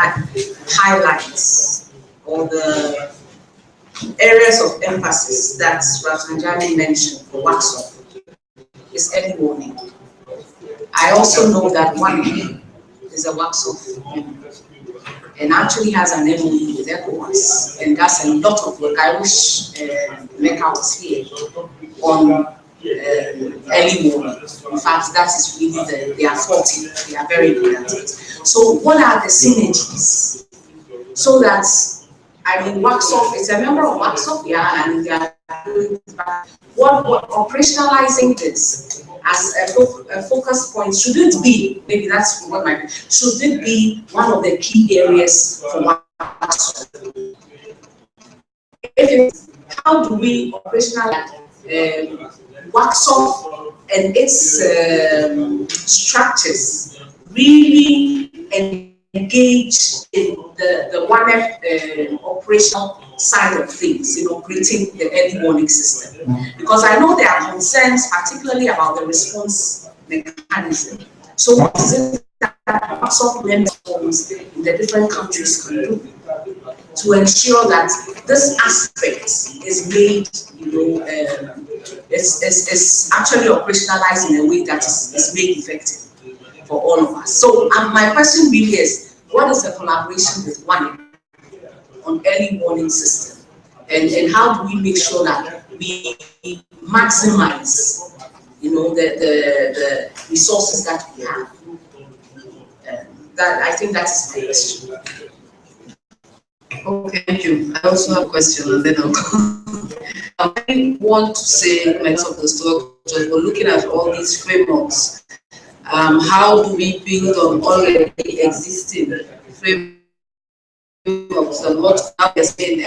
Speaker 1: highlights or the areas of emphasis that Rafsanjani mentioned for WACSOF is early warning. I also know that 1B is a WACSOF member and actually has an MOU with ECOWAS, and that's a lot of work. I wish Mecca was here on early warning. In fact, that is really they are 40. They are very good at it. So what are the synergies
Speaker 5: so that, I mean, WACSOF is a member of WACSOF, yeah, and they are doing this, but what operationalizing this as a focus point, should it be, maybe that's what my, should it be one of the key areas for WACSOF? If it's, how do we operationalize WACSOF and its structures really engage in the WANEF operational side of things, in operating the early warning system? Because I know there are concerns, particularly about the response mechanism. So what is it that WACSOF members in the different countries can do to ensure that this aspect is made, is actually operationalized in a way that is made effective for all of us? So my question really is, what is the collaboration with WANEP on early warning system, and how do we make sure that we maximize, the resources that we have? That, I think that is my question.
Speaker 1: Okay, thank you. I also have a question, and then I'll go. I want to say mix of the structures, but looking at all these frameworks, how do we build on already existing frameworks, and what has been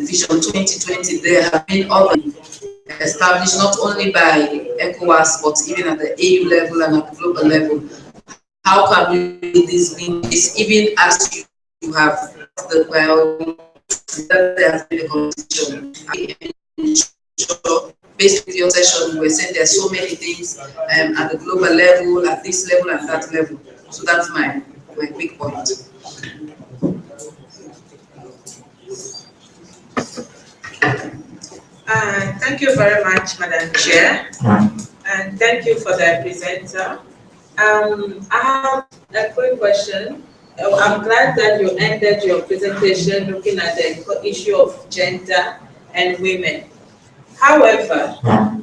Speaker 1: Vision 2020? There have been already established not only by ECOWAS, but even at the AU level and at the global level. How can we do this, even as you have the priority that there has been a conversation? Based with your session, we were saying there's so many things at the global level, at this level, and that level. So that's my quick point.
Speaker 6: Thank you very much, Madam Chair, and thank you for the presenter. I have a quick question. I'm glad that you ended your presentation looking at the issue of gender and women. However,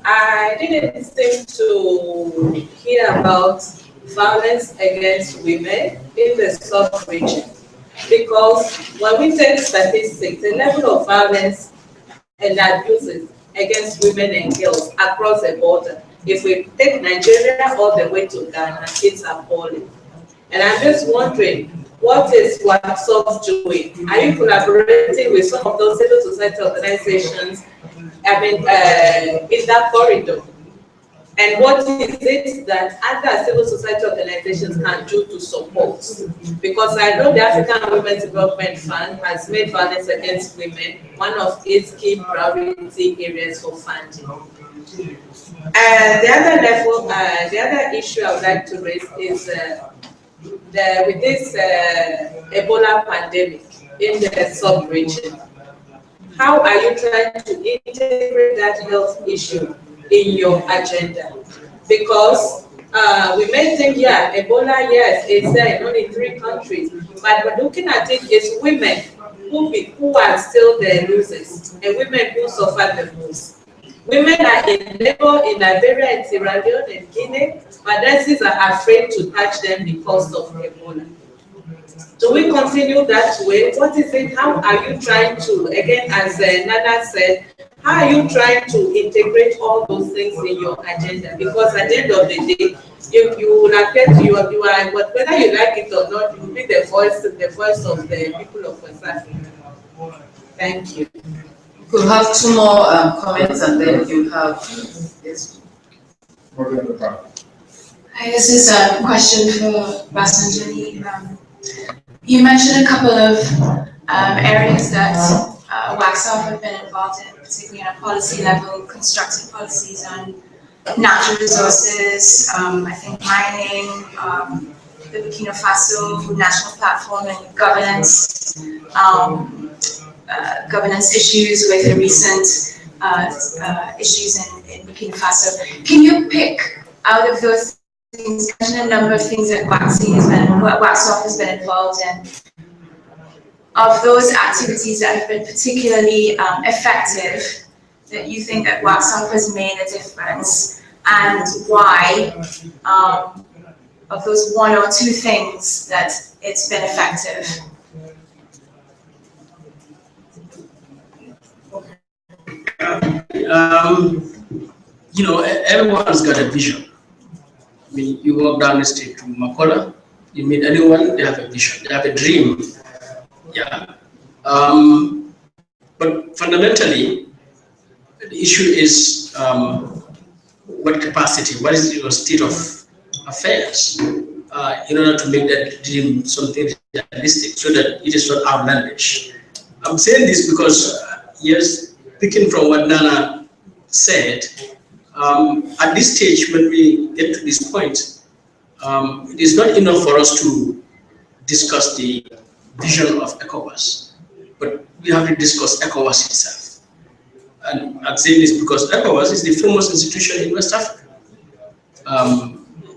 Speaker 6: I didn't seem to hear about violence against women in the sub-region, because when we take statistics, the level of violence and abuses against women and girls across the border, if we take Nigeria all the way to Ghana, it's appalling. And I'm just wondering, what is WACSOF doing? Are you collaborating with some of those civil society organizations, in that corridor? And what is it that other civil society organizations can do to support? Because I know the African Women's Development Fund has made violence against women one of its key priority areas for funding. The other issue I would like to raise is with this Ebola pandemic in the sub-region. How are you trying to integrate that health issue in your agenda? Because we may think, yeah, Ebola, yes, it's there in only 3 countries, but we're looking at it, it's women who are still the losers, and women who suffer the most. Women are in labor in Liberia and Sierra Leone and Guinea, but nurses are afraid to touch them because of Ebola. Do we continue that way? What is it? How are you trying to, again, as Nana said, how are you trying to integrate all those things in your agenda? Because at the end of the day, you will appear to you are, whether you like it or not, you will be the voice of the people of West Africa. Thank you.
Speaker 1: We'll have 2 more comments, and then you have this.
Speaker 7: This is a question for Basanjani. You mentioned a couple of areas that WACSOF have been involved in, particularly on a policy level, constructing policies on natural resources, I think mining, the Burkina Faso National Platform, and governance, governance issues with the recent issues in Burkina Faso. Can you pick out of those things, a number of things that WACSOF has been involved in, of those activities that have been particularly effective, that you think that WACSOF has made a difference, and why, of those 1 or 2 things that it's been effective?
Speaker 8: Everyone's got a vision. I mean, you walk down the street to Makola, you meet anyone, they have a vision, they have a dream. Yeah. But fundamentally, the issue is what capacity, what is your state of affairs in order to make that dream something realistic so that it is not outlandish. I'm saying this because, yes, picking from what Nana said, at this stage, when we get to this point, it is not enough for us to discuss the vision of ECOWAS, but we have to discuss ECOWAS itself. And I'm saying this because ECOWAS is the foremost institution in West Africa.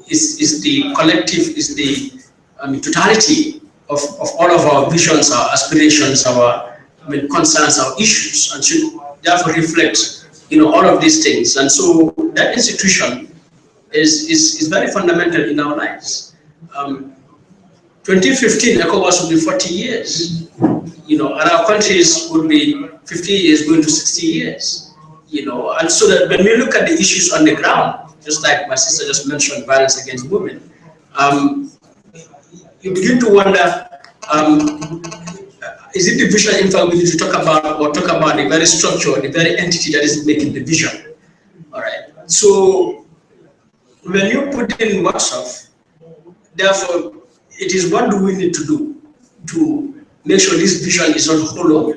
Speaker 8: Is the collective, is the totality of all of our visions, our aspirations, our concerns, our issues, and should therefore reflect all of these things. And so that institution is very fundamental in our lives. 2015, ECOWAS will be 40 years, and our countries would be 50 years going to 60 years, and so that when we look at the issues on the ground, just like my sister just mentioned, violence against women, you begin to wonder, is it the vision, in fact, we need to talk about, or talk about the very structure, the very entity that is making the vision, all right? So when you put in workshop, therefore, it is what do we need to do to make sure this vision is not hollow,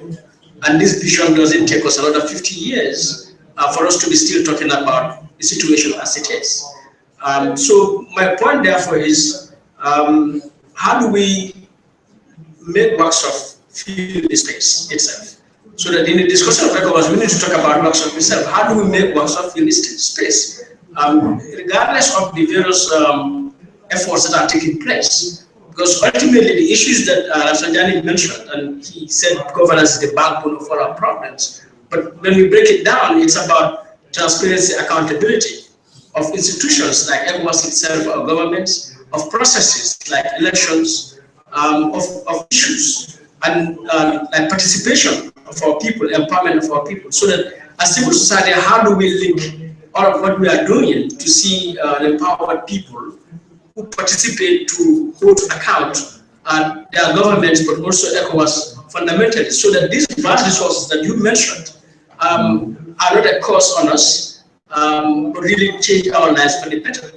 Speaker 8: and this vision doesn't take us another 50 years for us to be still talking about the situation as it is. So my point, therefore, is how do we make workshop feel the space itself? So that in the discussion of ECOWAS, we need to talk about workshop itself. How do we make workshop feel the space? Regardless of the various efforts that are taking place. Because ultimately the issues that Sanjani mentioned, and he said governance is the backbone of all our problems. But when we break it down, it's about transparency, accountability of institutions like ECOWAS itself, our governments, of processes like elections, of issues, and like participation of our people, empowerment of our people, so that as civil society, how do we link all of what we are doing to see empowered people who participate to hold account their governments, but also ECOWAS fundamentally, so that these vast resources that you mentioned are not a cost on us, but really change our lives for the better.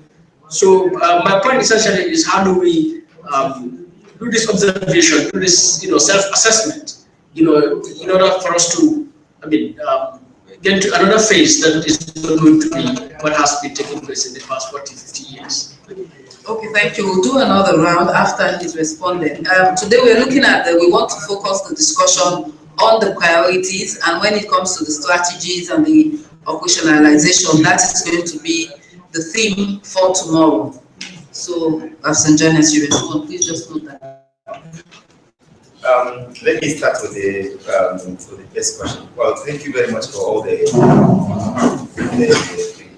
Speaker 8: So my point essentially is, how do we do this observation, do this self-assessment, in order for us to, get to another phase that is not going to be what has been taking place in the past 40, 50 years.
Speaker 1: Okay, thank you. We'll do another round after he's responded. Today we're looking at we want to focus the discussion on the priorities, and when it comes to the strategies and the operationalization, that is going to be the theme for tomorrow. So, Sanjani, as you respond, please just note that.
Speaker 3: Let me start with the first question. Well, thank you very much for all the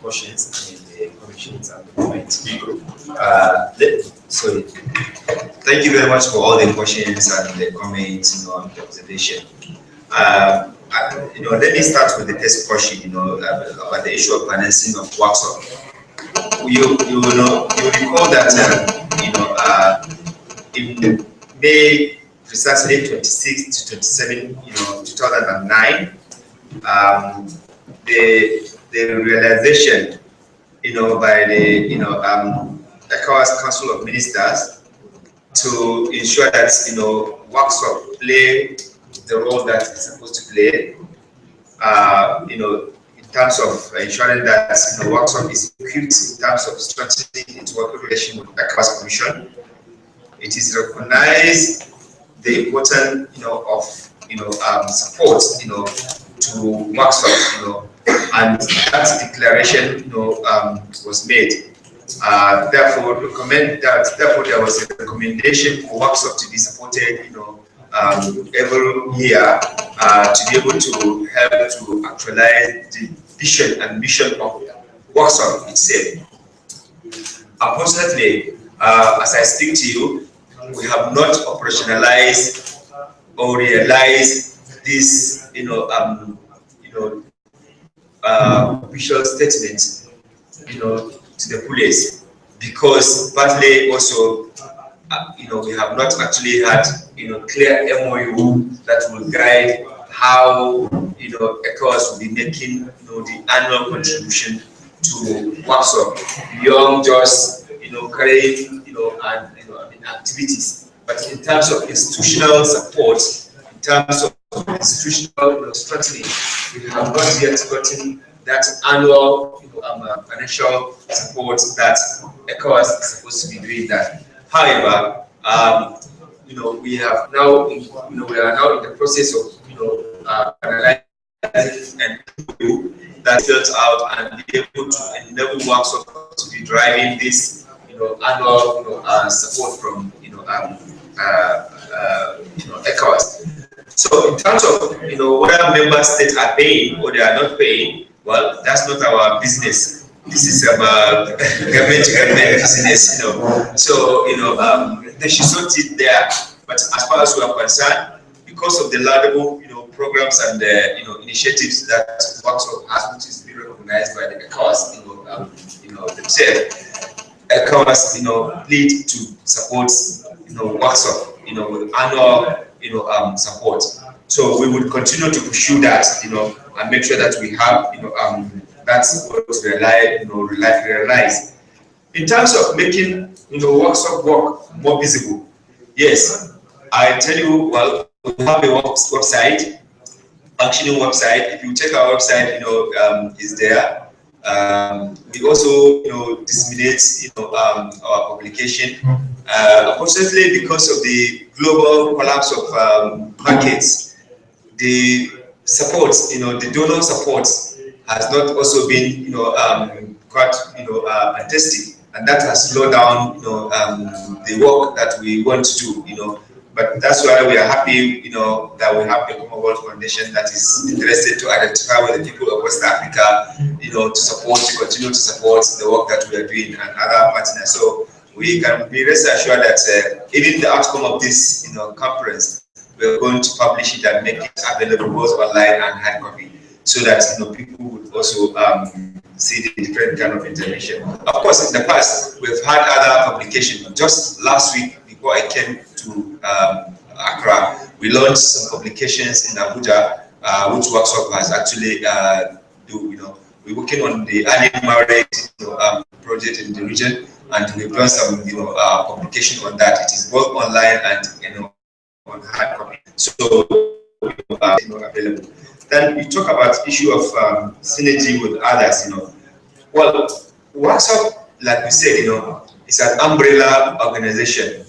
Speaker 3: questions and the corrections and the comments. Thank you very much for all the questions and the comments, and the observation. Let me start with the first question, about the issue of financing of workshop. You recall that, in May, precisely 26 to 27, 2009, the realization, by the, ECOWAS Council of Ministers to ensure that, workshop play the role that it's supposed to play, in terms of ensuring that workshop is equipped in terms of strengthening its working relation with ECOWAS Commission. It is recognized the importance, of support, to workshop, and that declaration, was made. Therefore, there was a recommendation for workshop to be supported, every year, to be able to help to actualize the vision and mission of workshop itself. Unfortunately, as I speak to you, we have not operationalized or realized this, official statement, to the police, because partly also, we have not actually had, clear MOU that will guide how, ECOWAS will be making, the annual contribution to workshop beyond just, carrying, activities, but in terms of institutional support, in terms of institutional strengthening, we have not yet gotten that annual, financial support that ECOWAS is supposed to be doing that. However, we have now, we are now in the process of, analyzing and that built out and be able to enable workshops to be driving this, annual, support from, ECOWAS. So in terms of, whether member states are paying or they are not paying, well, that's not our business. This is about government to government business, So, they should sort it there. But as far as we are concerned, because of the laudable, programs and initiatives that workshop has, which is being recognized by the ECOWAS, themselves, ECOWAS, lead to support, workshop, with annual, support. So we would continue to pursue that, and make sure that we have, that's what we realize. In terms of making, workshop work more visible, yes, I tell you, well, we have a website, functioning website. If you check our website, is there. We also, disseminate, our publication. Unfortunately, because of the global collapse of markets, the support, the donor support has not also been, quite, fantastic, and that has slowed down, the work that we want to do, But that's why we are happy, that we have the Commonwealth Foundation that is interested to identify with the people of West Africa, to continue to support the work that we are doing and other partners. So we can be rest assured that even the outcome of this, conference, we are going to publish it and make it available both online and hard copy, so that people would also see the different kind of intervention. Of course, in the past we've had other publications. Just last week, before I came to Accra, we launched some publications in Abuja, which workshop has actually we're working on the early marriage project in the region, and we've done some publication on that. It is both online and on hard copy, so available. Then we talk about issue of synergy with others. Well, workshop, like we said, is an umbrella organization.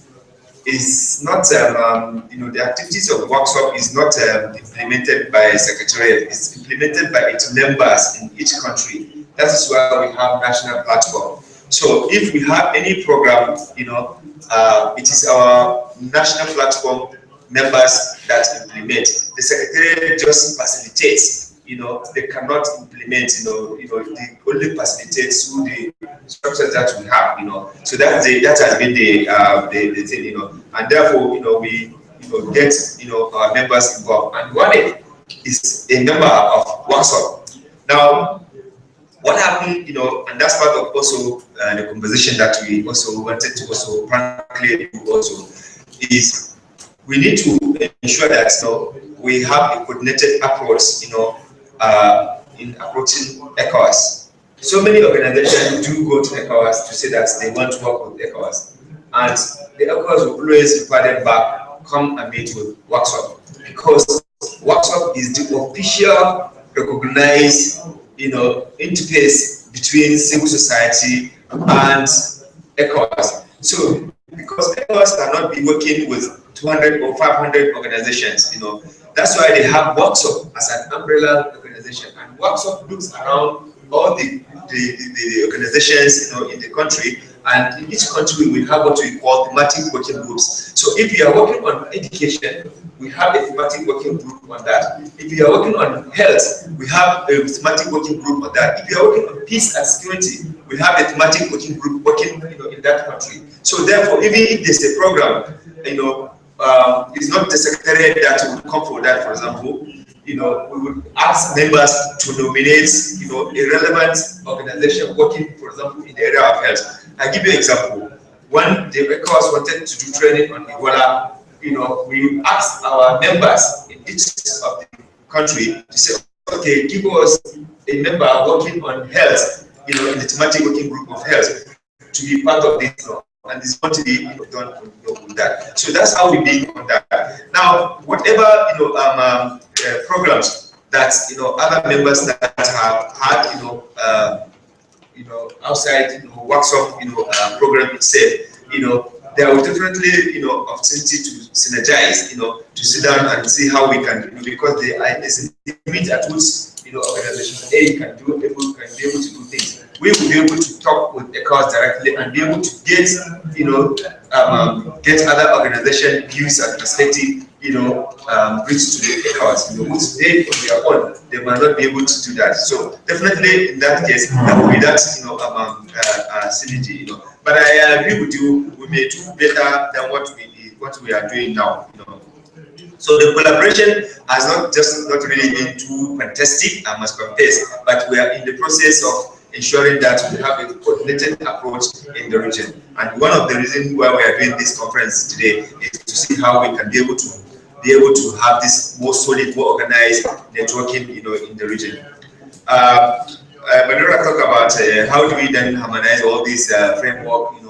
Speaker 3: It's not, the activities of the workshop is not implemented by a secretariat. It's implemented by its members in each country. That is why we have national platform. So if we have any program, it is our national platform members that implement. The secretariat just facilitates. They cannot implement. They only facilitate through the structures that we have. So that has been the thing. And therefore, we get our members involved. And one is a member of workshop. Now, what happened? And that's part of also the conversation that we also wanted to also frankly do also is we need to ensure that we have a coordinated approach, in approaching ECOWAS. So many organizations do go to ECOWAS to say that they want to work with ECOWAS, and the ECOWAS will always refer them back, come and meet with workshop, because workshop is the official recognized, interface between civil society and ECOWAS. So because ECOWAS cannot be working with 200 or 500 organizations, that's why they have workshop as an umbrella organization, and workshop looks around all the organizations in the country, and in each country we have what we call thematic working groups. So if you are working on education, we have a thematic working group on that. If you are working on health, we have a thematic working group on that. If you are working on peace and security, we have a thematic working group working in that country. So therefore, even if there's a program, it's not the secretariat that will come for that, for example. we would ask members to nominate, a relevant organization working, for example, in the area of health. I give you an example. When the ECOWAS wanted to do training on Ebola, we asked our members in each of the country to say, okay, give us a member working on health, in the thematic working group of health, to be part of this, and this want to be done with that. So that's how we begin on that. Now, whatever programs that other members that have had outside workshop program itself, there will definitely opportunity to synergize, to sit down and see how we can, because there's a limit at which organization A can be able to do things. We will be able to talk with the ECOWAS directly and be able to get get other organization views and perspective, reach to the ECOWAS, which they on their own they might not be able to do that. So definitely in that case, there will be that synergy. But I agree with you. We may do better than what we are doing now. So the collaboration has not really been too fantastic, I must confess, but we are in the process of ensuring that we have a coordinated approach in the region. And one of the reasons why we are doing this conference today is to see how we can be able to have this more solid, more organized networking, in the region. Manora talk about how do we then harmonize all these framework,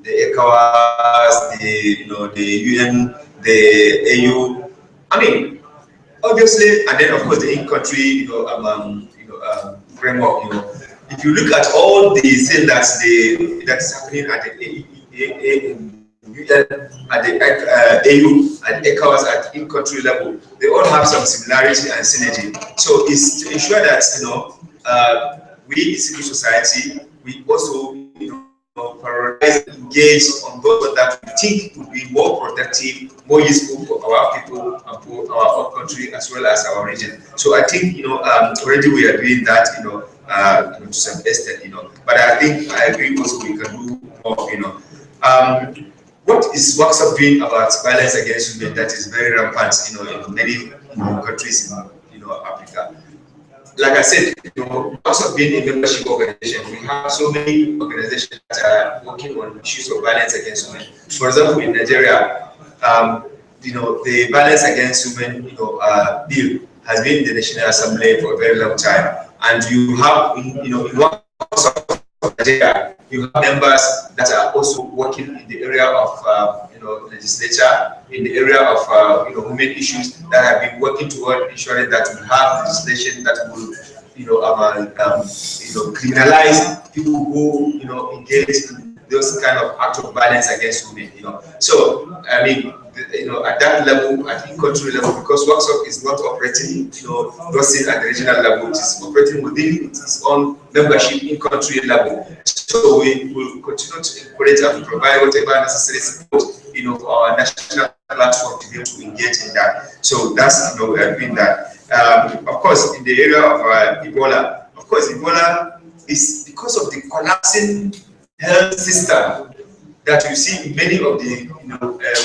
Speaker 3: the ECOWAS, the UN, the AU. I mean, obviously, and then of course the in-country, framework. If you look at all the things that's happening at the at the AU, at ECOWAS, at in-country level, they all have some similarity and synergy. So it's to ensure that we in civil society, we also prioritize, engage on those that we think would be more productive, more useful for our people and for our country as well as our region. So I think already we are doing that to some extent, but I think I agree also we can do more. What is WhatsApp doing about violence against women that is very rampant in many countries in Africa? Like I said, also being a membership organization, we have so many organizations that are working on issues of violence against women. For example, in Nigeria, the violence against women, bill has been in the National Assembly for a very long time, and you have, in one of Nigeria, you have members that are also working in the area of, legislature, in the area of, women issues that have been working toward ensuring that we have legislation that will, criminalize people who, engage in those kind of acts of violence against women. So I mean, at that level, at in-country level, because workshop is not operating, those at the regional level, it is operating within its own membership in-country level. So we will continue to encourage and provide whatever necessary support, for our national platform to be able to engage in that. So that's, we are doing that. Of course, in the area of Ebola, of course, Ebola is because of the collapsing health system that you see in many of the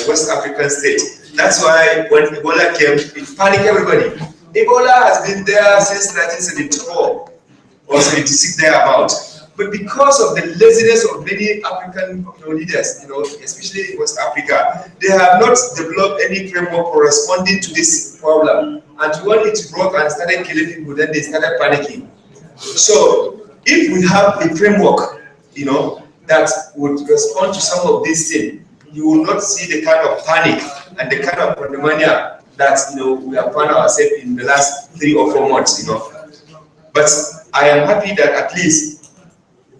Speaker 3: West African states. That's why when Ebola came, it panicked everybody. Ebola has been there since 1974 or 76 thereabout. But because of the laziness of many African leaders, especially in West Africa, they have not developed any framework corresponding to this problem. And when it broke and started killing people, then they started panicking. So if we have a framework, that would respond to some of these things, you will not see the kind of panic and the kind of pneumonia that we have found ourselves in the last 3 or 4 months. But I am happy that at least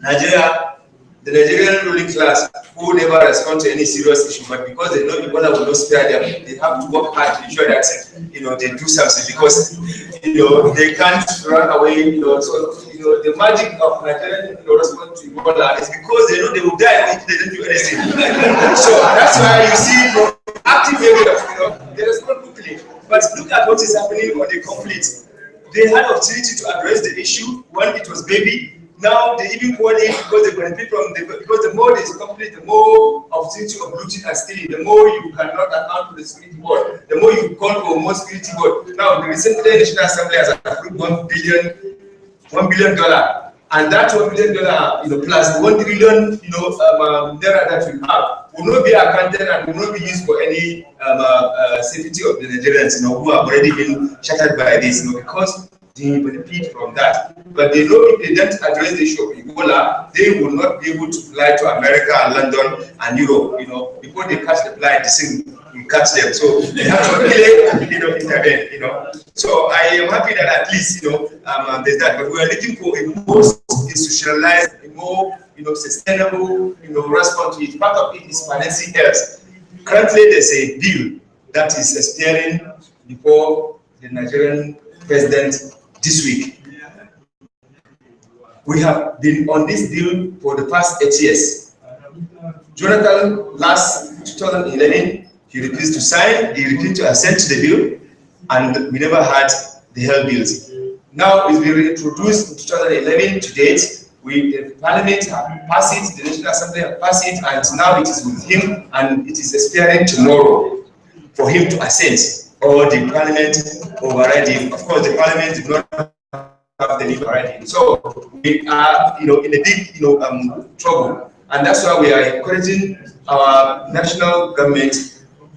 Speaker 3: Nigeria, the Nigerian ruling class, who never respond to any serious issue, but because they know Ebola will not spare them, they have to work hard to ensure that they do something, because they can't run away. So the magic of Nigerian response to Ebola is because they know they will die if they don't do anything. So that's why you see active areas, they respond quickly. But look at what is happening on the conflict. They had opportunity to address the issue when it was baby. Now they even call it because they benefit from because the more is complete, the more opportunity of looting and stealing, the more you cannot account for the security board, the more you call for more security board. Now the recently National Assembly has approved $1 billion, and that $1 billion, plus the 1 trillion, naira that we have will not be accounted and will not be used for any safety of the Nigerians, who have already been shattered by this, because they benefit from that. But they know if they don't address the issue of Ebola, they will not be able to fly to America and London and Europe, before they catch the flight, the thing will catch them. So they have to really, intervene, So I am happy that at least, there's that. But we are looking for a more institutionalized, a more, sustainable, response to it. Part of it is financing health. Currently, there's a bill that is expiring before the Nigerian president this week. We have been on this deal for the past 8 years. Jonathan, last 2011, he refused to sign, he refused to assent to the bill, and we never had the health bills. Now it's been reintroduced in 2011 to date. The Parliament have passed it, the National Assembly have passed it, and now it is with him, and it is expiring tomorrow for him to assent, or the Parliament override him. Of course, the Parliament did not have the need override him. So we are, in a big, trouble, and that's why we are encouraging our national government,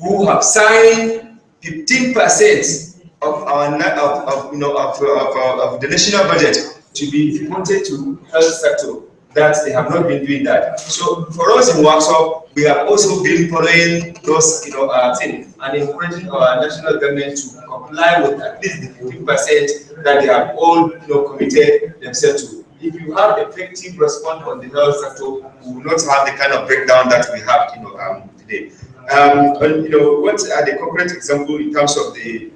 Speaker 3: who have signed 15% of our of the national budget to be devoted to health sector. That they have not been doing that. So for us in workshop, we have also been following those things and encouraging our national government to comply with at least the 15% that they have all committed themselves to. If you have effective response on the health sector, we will not have the kind of breakdown that we have today. What are the concrete examples in terms of the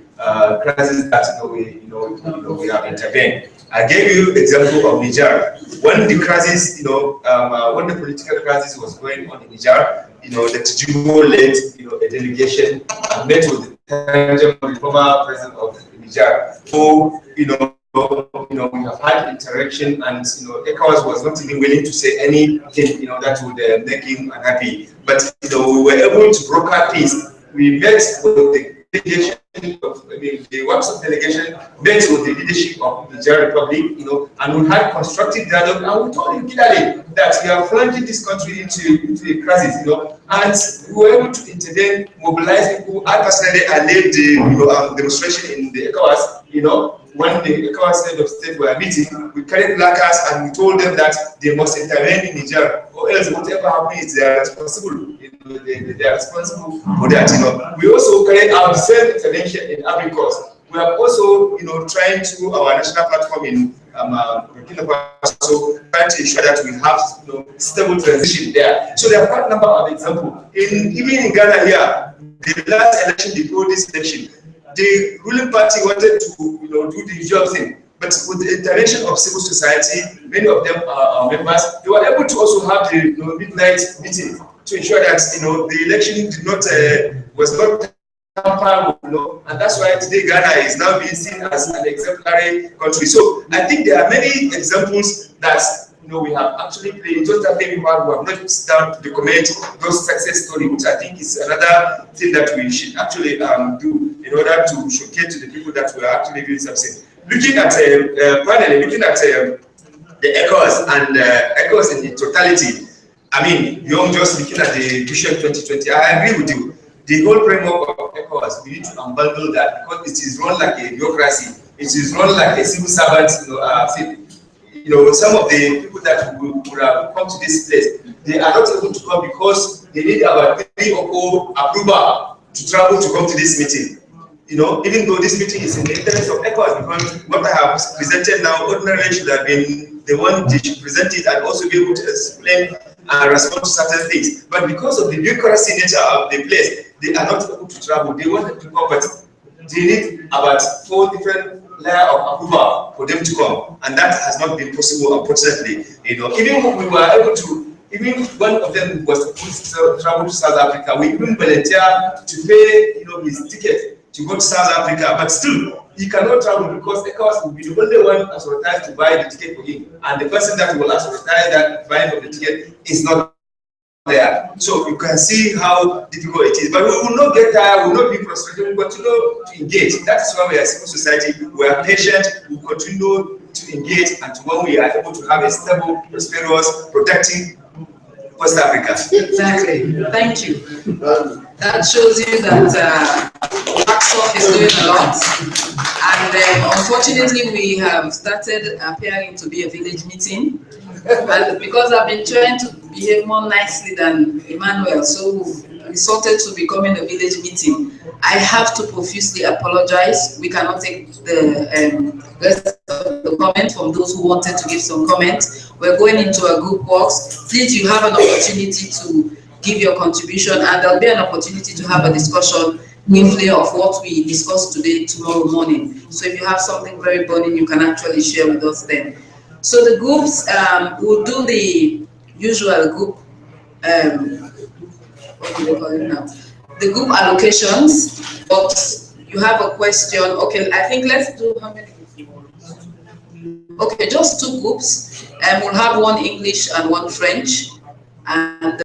Speaker 3: crisis that we have intervened? I gave you example of Niger. When the crisis, when the political crisis was going on in Niger, the Tijubo led, a delegation and met with the former president of Niger. So, we have had interaction, and ECOWAS was not even willing to say anything, that would make him unhappy. But we were able to broker peace. We met with the delegation of the workshop delegation, met with the leadership of the Niger Republic, and we had constructive dialogue, and we told him clearly that we are plunging this country into a crisis, and we were able to intervene, mobilize people. I personally, led the demonstration in the ECOWAS, when the ECOWAS head of state were meeting, we carried placards and we told them that they must intervene in Niger, or else whatever happens, they are responsible. They are responsible for that. We also carried out self-intervention in Ivory Coast. We are also, trying to our national platform in Burkina Faso, trying to ensure that we have, stable transition there. So there are quite a number of examples. Even in Ghana here, the last election before this election, the ruling party wanted to, do the job thing, but with the intervention of civil society, many of them are members. They were able to also have the midnight meeting to ensure that the election was not tampered with, and that's why today Ghana is now being seen as an exemplary country. So I think there are many examples that we have actually played. Just that maybe we have not sit down to document those success stories, which I think is another thing that we should actually do in order to showcase to the people that we are actually doing something. Looking at finally, looking at the ECOWAS and ECOWAS in its totality. I mean, you're just looking at the Vision 2020. I agree with you. The whole framework of ECOWAS, we need to unbundle that, because it is run like a bureaucracy. It is run like a civil servant thing. Some of the people that would have come to this place, they are not able to come because they need about 3 or 4 approval to travel to come to this meeting. Even though this meeting is in the interest of ECOWAS, because what I have presented now, ordinarily should have been the one they should present it and also be able to explain and respond to certain things. But because of the bureaucracy nature of the place, they are not able to travel. They want them to come, but they need about 4 different layers of approval for them to come, and that has not been possible, unfortunately. Even when we were able to, even one of them was supposed to travel to South Africa, we even volunteered to pay, his ticket to go to South Africa, but still, he cannot travel because ECOWAS will be the only one authorized to buy the ticket for him. And the person that will authorize that buying of the ticket is not there. So you can see how difficult it is. But we will not get tired, we will not be frustrated, we will continue to engage. That is why we are a civil society, we are patient, we continue to engage, and when we are able to have a stable, prosperous, protecting West Africa.
Speaker 1: Exactly. Thank you. That shows you that WACSOF is doing a lot. And unfortunately, we have started appearing to be a village meeting. And because I've been trying to behave more nicely than Emmanuel, so we've resorted to becoming a village meeting. I have to profusely apologize. We cannot take the rest of the comment from those who wanted to give some comments. We're going into a group works. Please, you have an opportunity to give your contribution, and there'll be an opportunity to have a discussion briefly of what we discussed today tomorrow morning. So if you have something very burning, you can actually share with us then. So the groups will do the usual group, what do they call it now? The group allocations, but you have a question. Okay, I think let's do how many? Okay, just 2 groups, and we'll have one English and one French. And